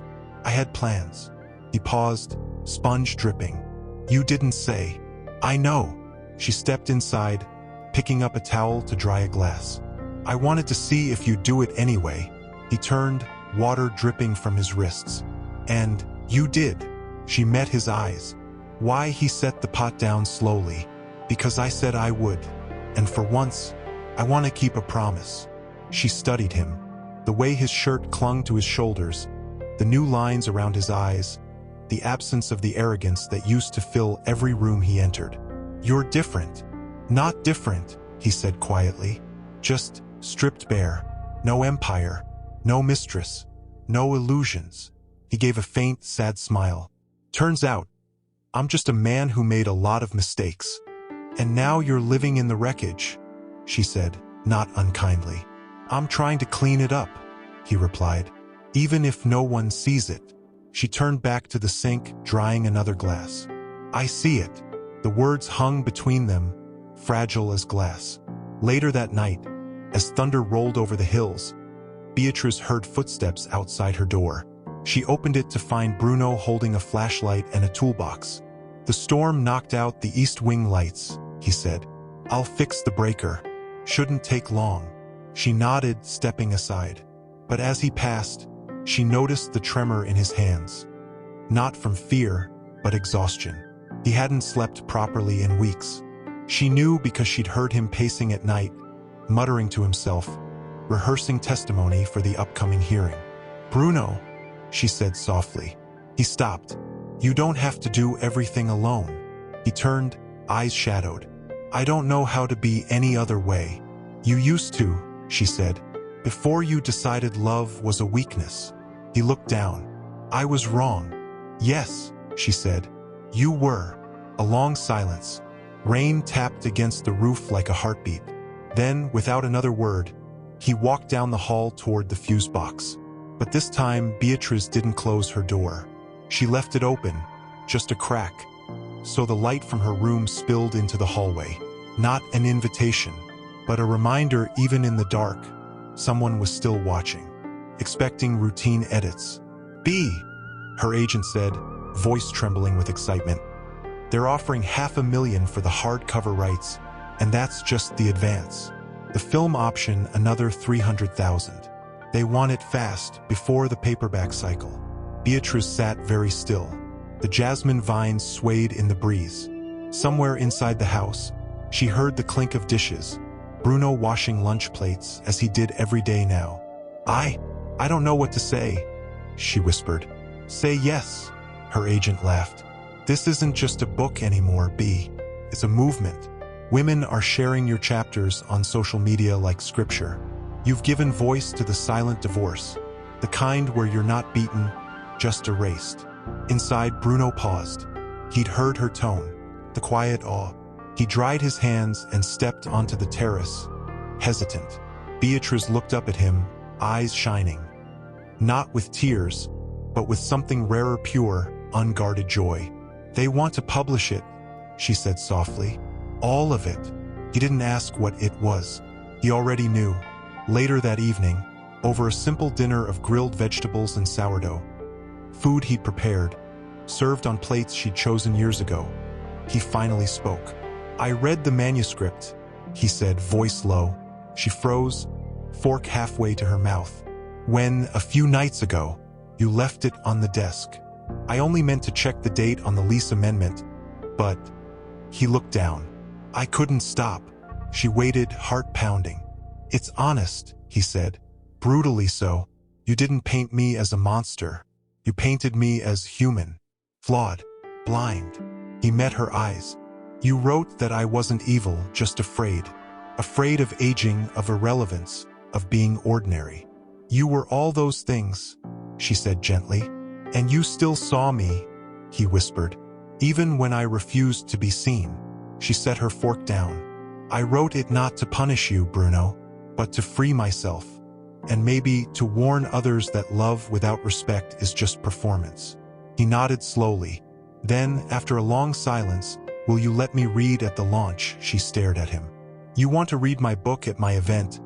I had plans." He paused, sponge dripping. "You didn't say." "I know." She stepped inside, picking up a towel to dry a glass. "I wanted to see if you'd do it anyway." He turned, water dripping from his wrists. "And you did." She met his eyes. "Why?" He set the pot down slowly. "Because I said I would. And for once, I want to keep a promise." She studied him. The way his shirt clung to his shoulders, the new lines around his eyes, the absence of the arrogance that used to fill every room he entered. "You're different." "Not different," he said quietly. "Just stripped bare. No empire, no mistress, no illusions." He gave a faint, sad smile. "Turns out, I'm just a man who made a lot of mistakes." "And now you're living in the wreckage," she said, not unkindly. "I'm trying to clean it up," he replied, "even if no one sees it." She turned back to the sink, drying another glass. "I see it." The words hung between them, fragile as glass. Later that night, as thunder rolled over the hills, Beatrice heard footsteps outside her door. She opened it to find Bruno holding a flashlight and a toolbox. "The storm knocked out the east wing lights," he said. "I'll fix the breaker. Shouldn't take long." She nodded, stepping aside. But as he passed, she noticed the tremor in his hands. Not from fear, but exhaustion. He hadn't slept properly in weeks. She knew because she'd heard him pacing at night, muttering to himself, rehearsing testimony for the upcoming hearing. "Bruno," she said softly. He stopped. "You don't have to do everything alone." He turned, eyes shadowed. "I don't know how to be any other way." "You used to," she said, "before you decided love was a weakness." He looked down. "I was wrong." "Yes," she said, "you were." A long silence. Rain tapped against the roof like a heartbeat. Then, without another word, he walked down the hall toward the fuse box. But this time, Beatrice didn't close her door. She left it open, just a crack, so the light from her room spilled into the hallway. Not an invitation, but a reminder. Even in the dark, someone was still watching, expecting routine edits. "B," her agent said, voice trembling with excitement. "They're offering $500,000 for the hardcover rights, and that's just the advance. The film option, another $300,000. They want it fast, before the paperback cycle." Beatrice sat very still. The jasmine vines swayed in the breeze. Somewhere inside the house, she heard the clink of dishes, Bruno washing lunch plates as he did every day now. I don't know what to say," she whispered. "Say yes," her agent laughed. "This isn't just a book anymore, B. It's a movement. Women are sharing your chapters on social media like scripture. You've given voice to the silent divorce, the kind where you're not beaten, just erased." Inside, Bruno paused. He'd heard her tone, the quiet awe. He dried his hands and stepped onto the terrace, hesitant. Beatrice looked up at him, eyes shining. Not with tears, but with something rarer, pure, unguarded joy. "They want to publish it," she said softly. "All of it." He didn't ask what it was. He already knew. Later that evening, over a simple dinner of grilled vegetables and sourdough, food he'd prepared, served on plates she'd chosen years ago, he finally spoke. "I read the manuscript," he said, voice low. She froze, fork halfway to her mouth. "When, a few nights ago, you left it on the desk. I only meant to check the date on the lease amendment, but..." He looked down. I couldn't stop. She waited, heart pounding. It's honest, he said. Brutally so. You didn't paint me as a monster. You painted me as human. Flawed. Blind. He met her eyes. You wrote that I wasn't evil, just afraid. Afraid of aging, of irrelevance, of being ordinary. You were all those things, she said gently. And you still saw me, he whispered. Even when I refused to be seen. She set her fork down. I wrote it not to punish you, Bruno, but to free myself. And maybe to warn others that love without respect is just performance. He nodded slowly. Then, after a long silence, will you let me read at the launch? She stared at him. You want to read my book at my event?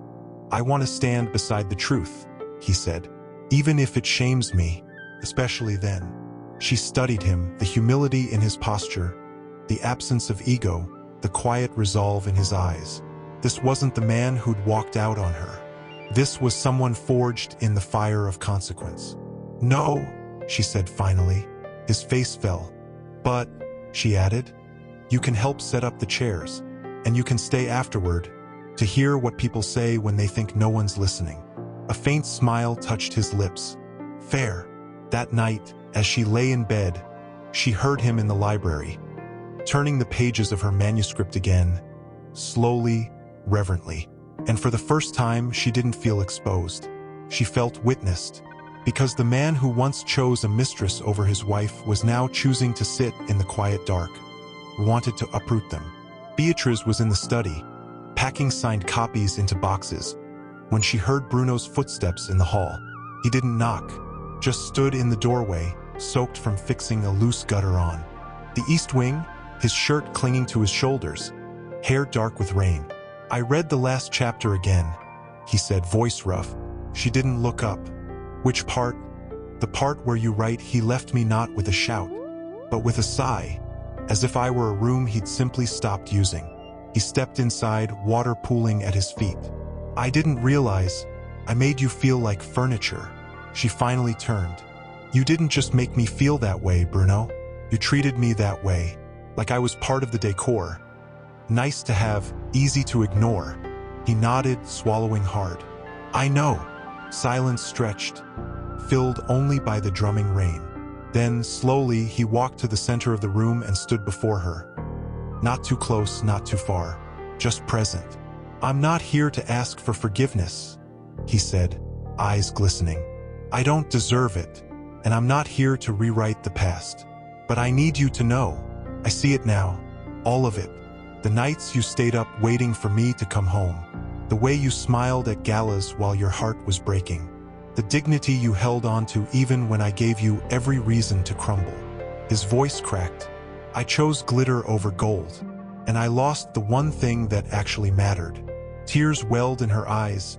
I want to stand beside the truth, he said. Even if it shames me, especially then. She studied him, the humility in his posture, the absence of ego, the quiet resolve in his eyes. This wasn't the man who'd walked out on her. This was someone forged in the fire of consequence. No, she said finally. His face fell. But, she added, you can help set up the chairs, and you can stay afterward to hear what people say when they think no one's listening. A faint smile touched his lips. Fair. That night, as she lay in bed, she heard him in the library, turning the pages of her manuscript again, slowly, reverently. And for the first time, she didn't feel exposed. She felt witnessed, because the man who once chose a mistress over his wife was now choosing to sit in the quiet dark, wanted to uproot them. Beatrice was in the study, packing signed copies into boxes, when she heard Bruno's footsteps in the hall. He didn't knock, just stood in the doorway, soaked from fixing a loose gutter on. The east wing, his shirt clinging to his shoulders, hair dark with rain. I read the last chapter again, he said, voice rough. She didn't look up. Which part? The part where you write, he left me not with a shout, but with a sigh, as if I were a room he'd simply stopped using. He stepped inside, water pooling at his feet. I didn't realize I made you feel like furniture. She finally turned. You didn't just make me feel that way, Bruno. You treated me that way, like I was part of the decor. Nice to have, easy to ignore. He nodded, swallowing hard. I know. Silence stretched, filled only by the drumming rain. Then, slowly, he walked to the center of the room and stood before her. Not too close, not too far, just present. I'm not here to ask for forgiveness, he said, eyes glistening. I don't deserve it, and I'm not here to rewrite the past. But I need you to know. I see it now, all of it. The nights you stayed up waiting for me to come home. The way you smiled at galas while your heart was breaking. The dignity you held on to even when I gave you every reason to crumble. His voice cracked. I chose glitter over gold, and I lost the one thing that actually mattered. Tears welled in her eyes,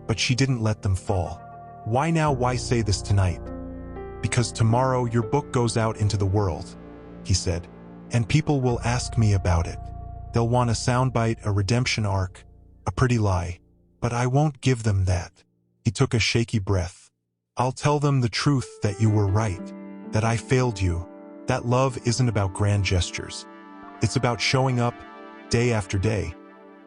but she didn't let them fall. Why now? Why say this tonight? Because tomorrow your book goes out into the world, he said, and people will ask me about it. They'll want a soundbite, a redemption arc, a pretty lie, but I won't give them that. He took a shaky breath. I'll tell them the truth, that you were right, that I failed you, that love isn't about grand gestures. It's about showing up, day after day,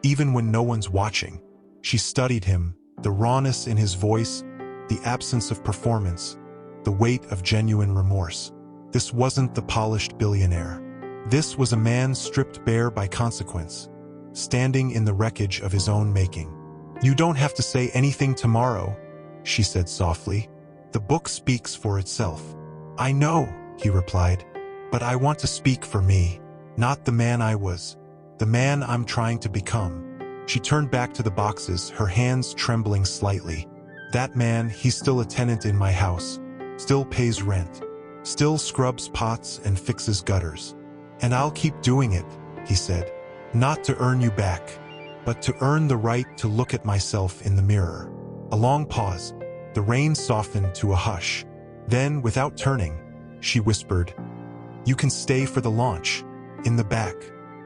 even when no one's watching. She studied him, the rawness in his voice, the absence of performance, the weight of genuine remorse. This wasn't the polished billionaire. This was a man stripped bare by consequence, standing in the wreckage of his own making. You don't have to say anything tomorrow, she said softly. The book speaks for itself. I know, he replied, but I want to speak for me, not the man I was, the man I'm trying to become. She turned back to the boxes, her hands trembling slightly. That man, he's still a tenant in my house, still pays rent, still scrubs pots and fixes gutters. And I'll keep doing it, he said, not to earn you back, but to earn the right to look at myself in the mirror. A long pause. The rain softened to a hush. Then, without turning, she whispered, You can stay for the launch, in the back.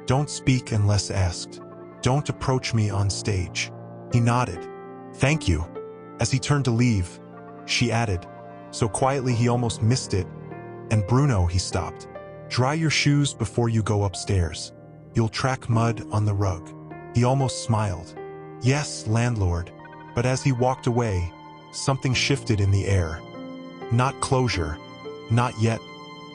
Don't speak unless asked. Don't approach me on stage. He nodded. Thank you. As he turned to leave, she added, so quietly he almost missed it, and Bruno, he stopped. Dry your shoes before you go upstairs. You'll track mud on the rug." He almost smiled. "Yes, landlord." But as he walked away, something shifted in the air. Not closure, not yet,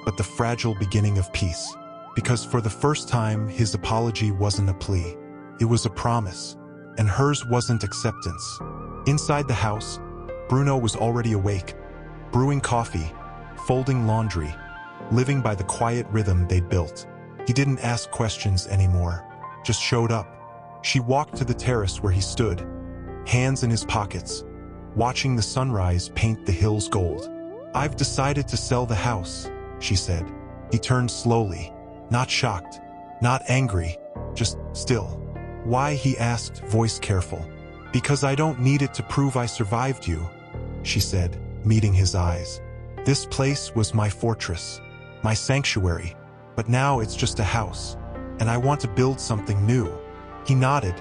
but the fragile beginning of peace. Because for the first time, his apology wasn't a plea. It was a promise, and hers wasn't acceptance. Inside the house, Bruno was already awake, brewing coffee, folding laundry, living by the quiet rhythm they'd built. He didn't ask questions anymore, just showed up. She walked to the terrace where he stood, hands in his pockets, watching the sunrise paint the hills gold. "I've decided to sell the house," she said. He turned slowly, not shocked, not angry, just still. "Why?" he asked, voice careful. "Because I don't need it to prove I survived you," she said, meeting his eyes. "This place was my fortress, my sanctuary, but now it's just a house, and I want to build something new." He nodded,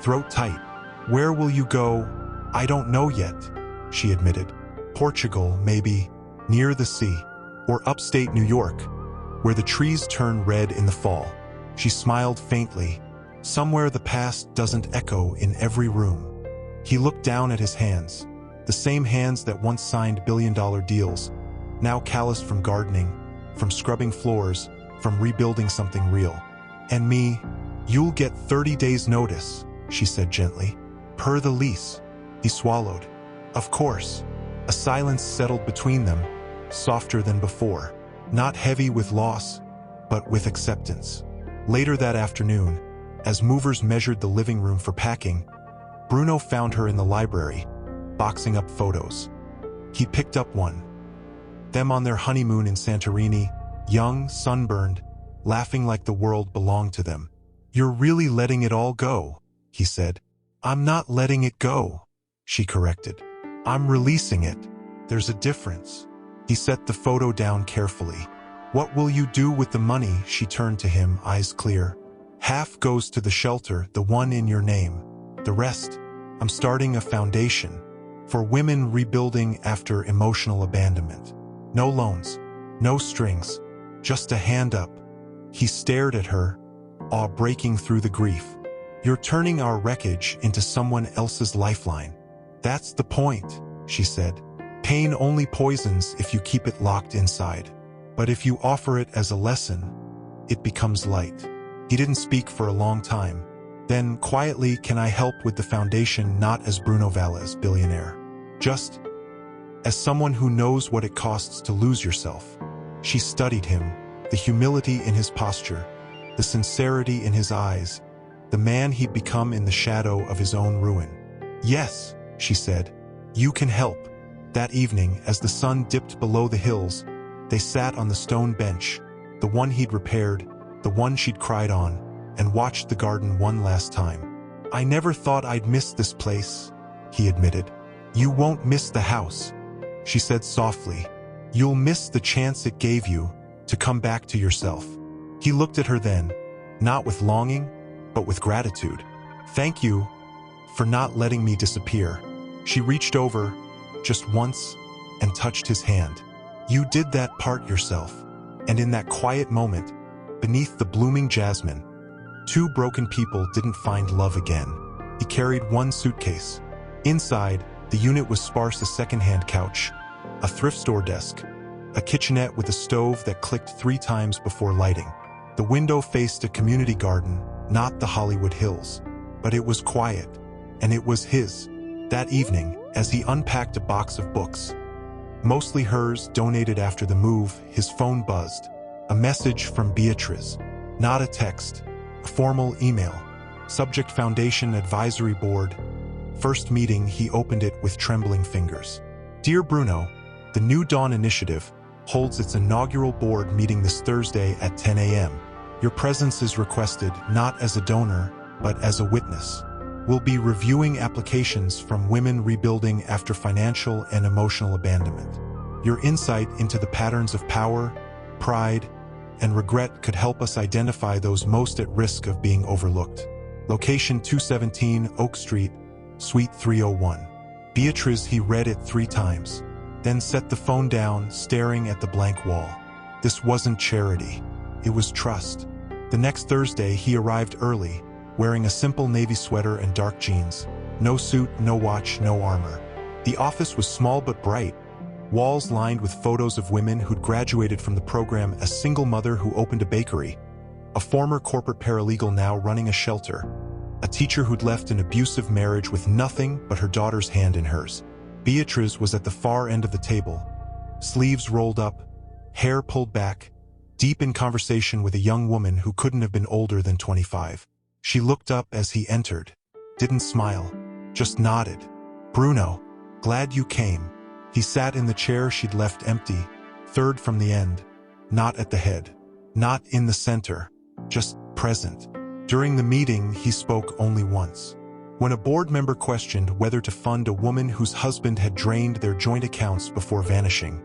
throat tight. "Where will you go?" "I don't know yet," she admitted. "Portugal, maybe, near the sea, or upstate New York, where the trees turn red in the fall." She smiled faintly. "Somewhere the past doesn't echo in every room." He looked down at his hands, the same hands that once signed billion-dollar deals, now calloused from gardening, from scrubbing floors, from rebuilding something real. "And me, you'll get 30 days notice," she said gently. "Per the lease." He swallowed. "Of course." A silence settled between them, softer than before, not heavy with loss, but with acceptance. Later that afternoon, as movers measured the living room for packing, Bruno found her in the library, boxing up photos. He picked up one. Them on their honeymoon in Santorini, young, sunburned, laughing like the world belonged to them. "You're really letting it all go," he said. "I'm not letting it go," she corrected. "I'm releasing it. There's a difference." He set the photo down carefully. "What will you do with the money?" She turned to him, eyes clear. "Half goes to the shelter, the one in your name. The rest, I'm starting a foundation for women rebuilding after emotional abandonment. No loans, no strings, just a hand up." He stared at her, awe breaking through the grief. "You're turning our wreckage into someone else's lifeline." "That's the point," she said. "Pain only poisons if you keep it locked inside. But if you offer it as a lesson, it becomes light." He didn't speak for a long time. Then, quietly, "Can I help with the foundation?" Not as Bruno Valles, billionaire. Just as someone who knows what it costs to lose yourself. She studied him, the humility in his posture, the sincerity in his eyes, the man he'd become in the shadow of his own ruin. "Yes," she said, "you can help." That evening, as the sun dipped below the hills, they sat on the stone bench, the one he'd repaired, the one she'd cried on, and watched the garden one last time. "I never thought I'd miss this place," he admitted. "You won't miss the house," she said softly. "You'll miss the chance it gave you to come back to yourself." He looked at her then, not with longing, but with gratitude. "Thank you for not letting me disappear." She reached over, just once, and touched his hand. "You did that part yourself." And in that quiet moment, beneath the blooming jasmine, two broken people didn't find love again. He carried one suitcase. Inside, the unit was sparse: a second-hand couch, a thrift store desk, a kitchenette with a stove that clicked 3 times before lighting. The window faced a community garden, not the Hollywood Hills. But it was quiet, and it was his. That evening, as he unpacked a box of books, mostly hers, donated after the move, his phone buzzed. A message from Beatrice. Not a text, a formal email. Subject: Foundation Advisory Board. First meeting. He opened it with trembling fingers. "Dear Bruno, the New Dawn Initiative holds its inaugural board meeting this Thursday at 10 a.m. Your presence is requested, not as a donor, but as a witness. We'll be reviewing applications from women rebuilding after financial and emotional abandonment. Your insight into the patterns of power, pride, and regret could help us identify those most at risk of being overlooked. Location: 217 Oak Street, Suite 301. Beatrice." He read it 3 times, then set the phone down, staring at the blank wall. This wasn't charity. It was trust. The next Thursday, he arrived early, wearing a simple navy sweater and dark jeans. No suit, no watch, no armor. The office was small but bright, walls lined with photos of women who'd graduated from the program, a single mother who opened a bakery, a former corporate paralegal now running a shelter, a teacher who'd left an abusive marriage with nothing but her daughter's hand in hers. Beatrice was at the far end of the table, sleeves rolled up, hair pulled back, deep in conversation with a young woman who couldn't have been older than 25. She looked up as he entered, didn't smile, just nodded. "Bruno, glad you came." He sat in the chair she'd left empty, third from the end, not at the head, not in the center, just present. During the meeting, he spoke only once. When a board member questioned whether to fund a woman whose husband had drained their joint accounts before vanishing,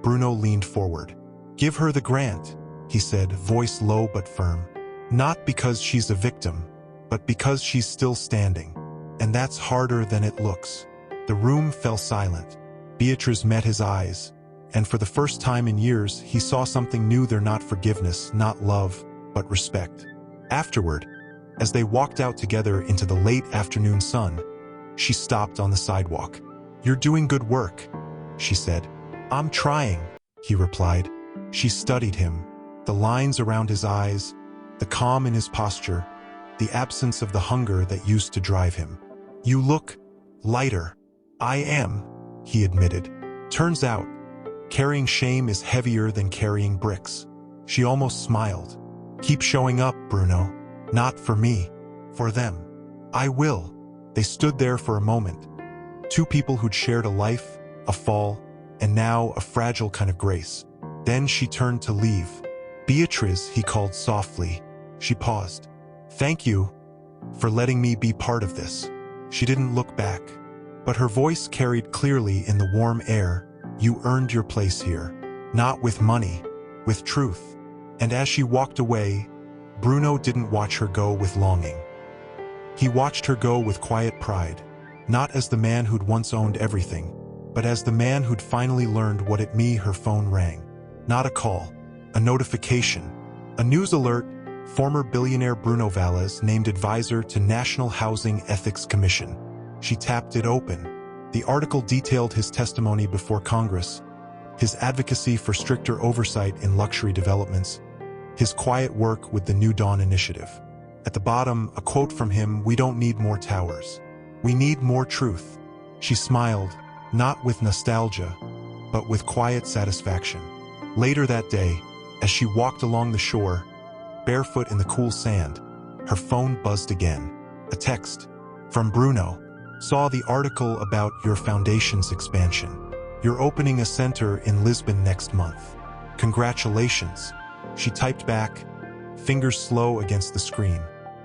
Bruno leaned forward. "Give her the grant," he said, voice low but firm. "Not because she's a victim, but because she's still standing. And that's harder than it looks." The room fell silent. Beatrice met his eyes, and for the first time in years, he saw something new there, not forgiveness, not love, but respect. Afterward, as they walked out together into the late afternoon sun, she stopped on the sidewalk. "You're doing good work," she said. "I'm trying," he replied. She studied him, the lines around his eyes, the calm in his posture, the absence of the hunger that used to drive him. "You look lighter." "I am," he admitted. "Turns out, carrying shame is heavier than carrying bricks." She almost smiled. "Keep showing up, Bruno. Not for me, for them." "I will." They stood there for a moment. Two people who'd shared a life, a fall, and now a fragile kind of grace. Then she turned to leave. "Beatrice," he called softly. She paused. "Thank you for letting me be part of this." She didn't look back, but her voice carried clearly in the warm air. "You earned your place here. Not with money, with truth." And as she walked away, Bruno didn't watch her go with longing. He watched her go with quiet pride, not as the man who'd once owned everything, but as the man who'd finally learned what it meant. Her phone rang. Not a call, a notification, a news alert. Former billionaire Bruno Valles named advisor to National Housing Ethics Commission. She tapped it open. The article detailed his testimony before Congress, his advocacy for stricter oversight in luxury developments, his quiet work with the New Dawn Initiative. At the bottom, a quote from him: "We don't need more towers. We need more truth." She smiled, not with nostalgia, but with quiet satisfaction. Later that day, as she walked along the shore, barefoot in the cool sand, her phone buzzed again. A text from Bruno. "Saw the article about your foundation's expansion. You're opening a center in Lisbon next month. Congratulations." She typed back, fingers slow against the screen.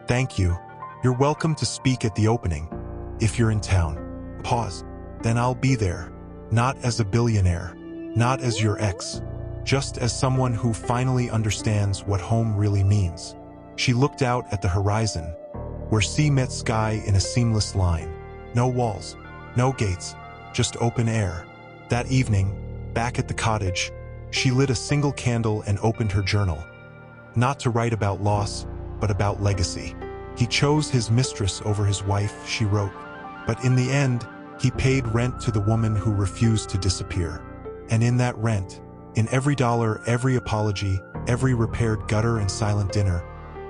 "Thank you. You're welcome to speak at the opening, if you're in town." Pause. "Then I'll be there. Not as a billionaire, not as your ex, just as someone who finally understands what home really means." She looked out at the horizon, where sea met sky in a seamless line. No walls, no gates, just open air. That evening, back at the cottage, she lit a single candle and opened her journal. Not to write about loss, but about legacy. "He chose his mistress over his wife," she wrote. "But in the end, he paid rent to the woman who refused to disappear. And in that rent, in every dollar, every apology, every repaired gutter and silent dinner,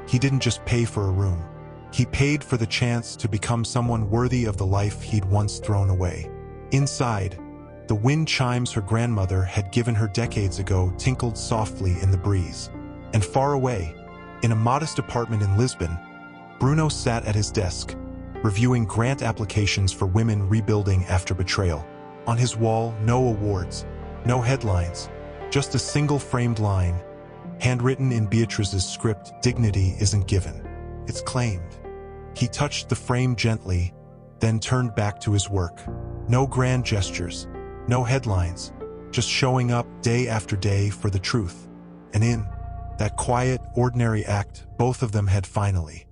he didn't just pay for a room. He paid for the chance to become someone worthy of the life he'd once thrown away." Inside, the wind chimes her grandmother had given her decades ago tinkled softly in the breeze. And far away, in a modest apartment in Lisbon, Bruno sat at his desk, reviewing grant applications for women rebuilding after betrayal. On his wall, no awards, no headlines, just a single framed line, handwritten in Beatrice's script: "Dignity isn't given, it's claimed." He touched the frame gently, then turned back to his work. No grand gestures, no headlines, just showing up day after day for the truth. And in that quiet, ordinary act, both of them had finally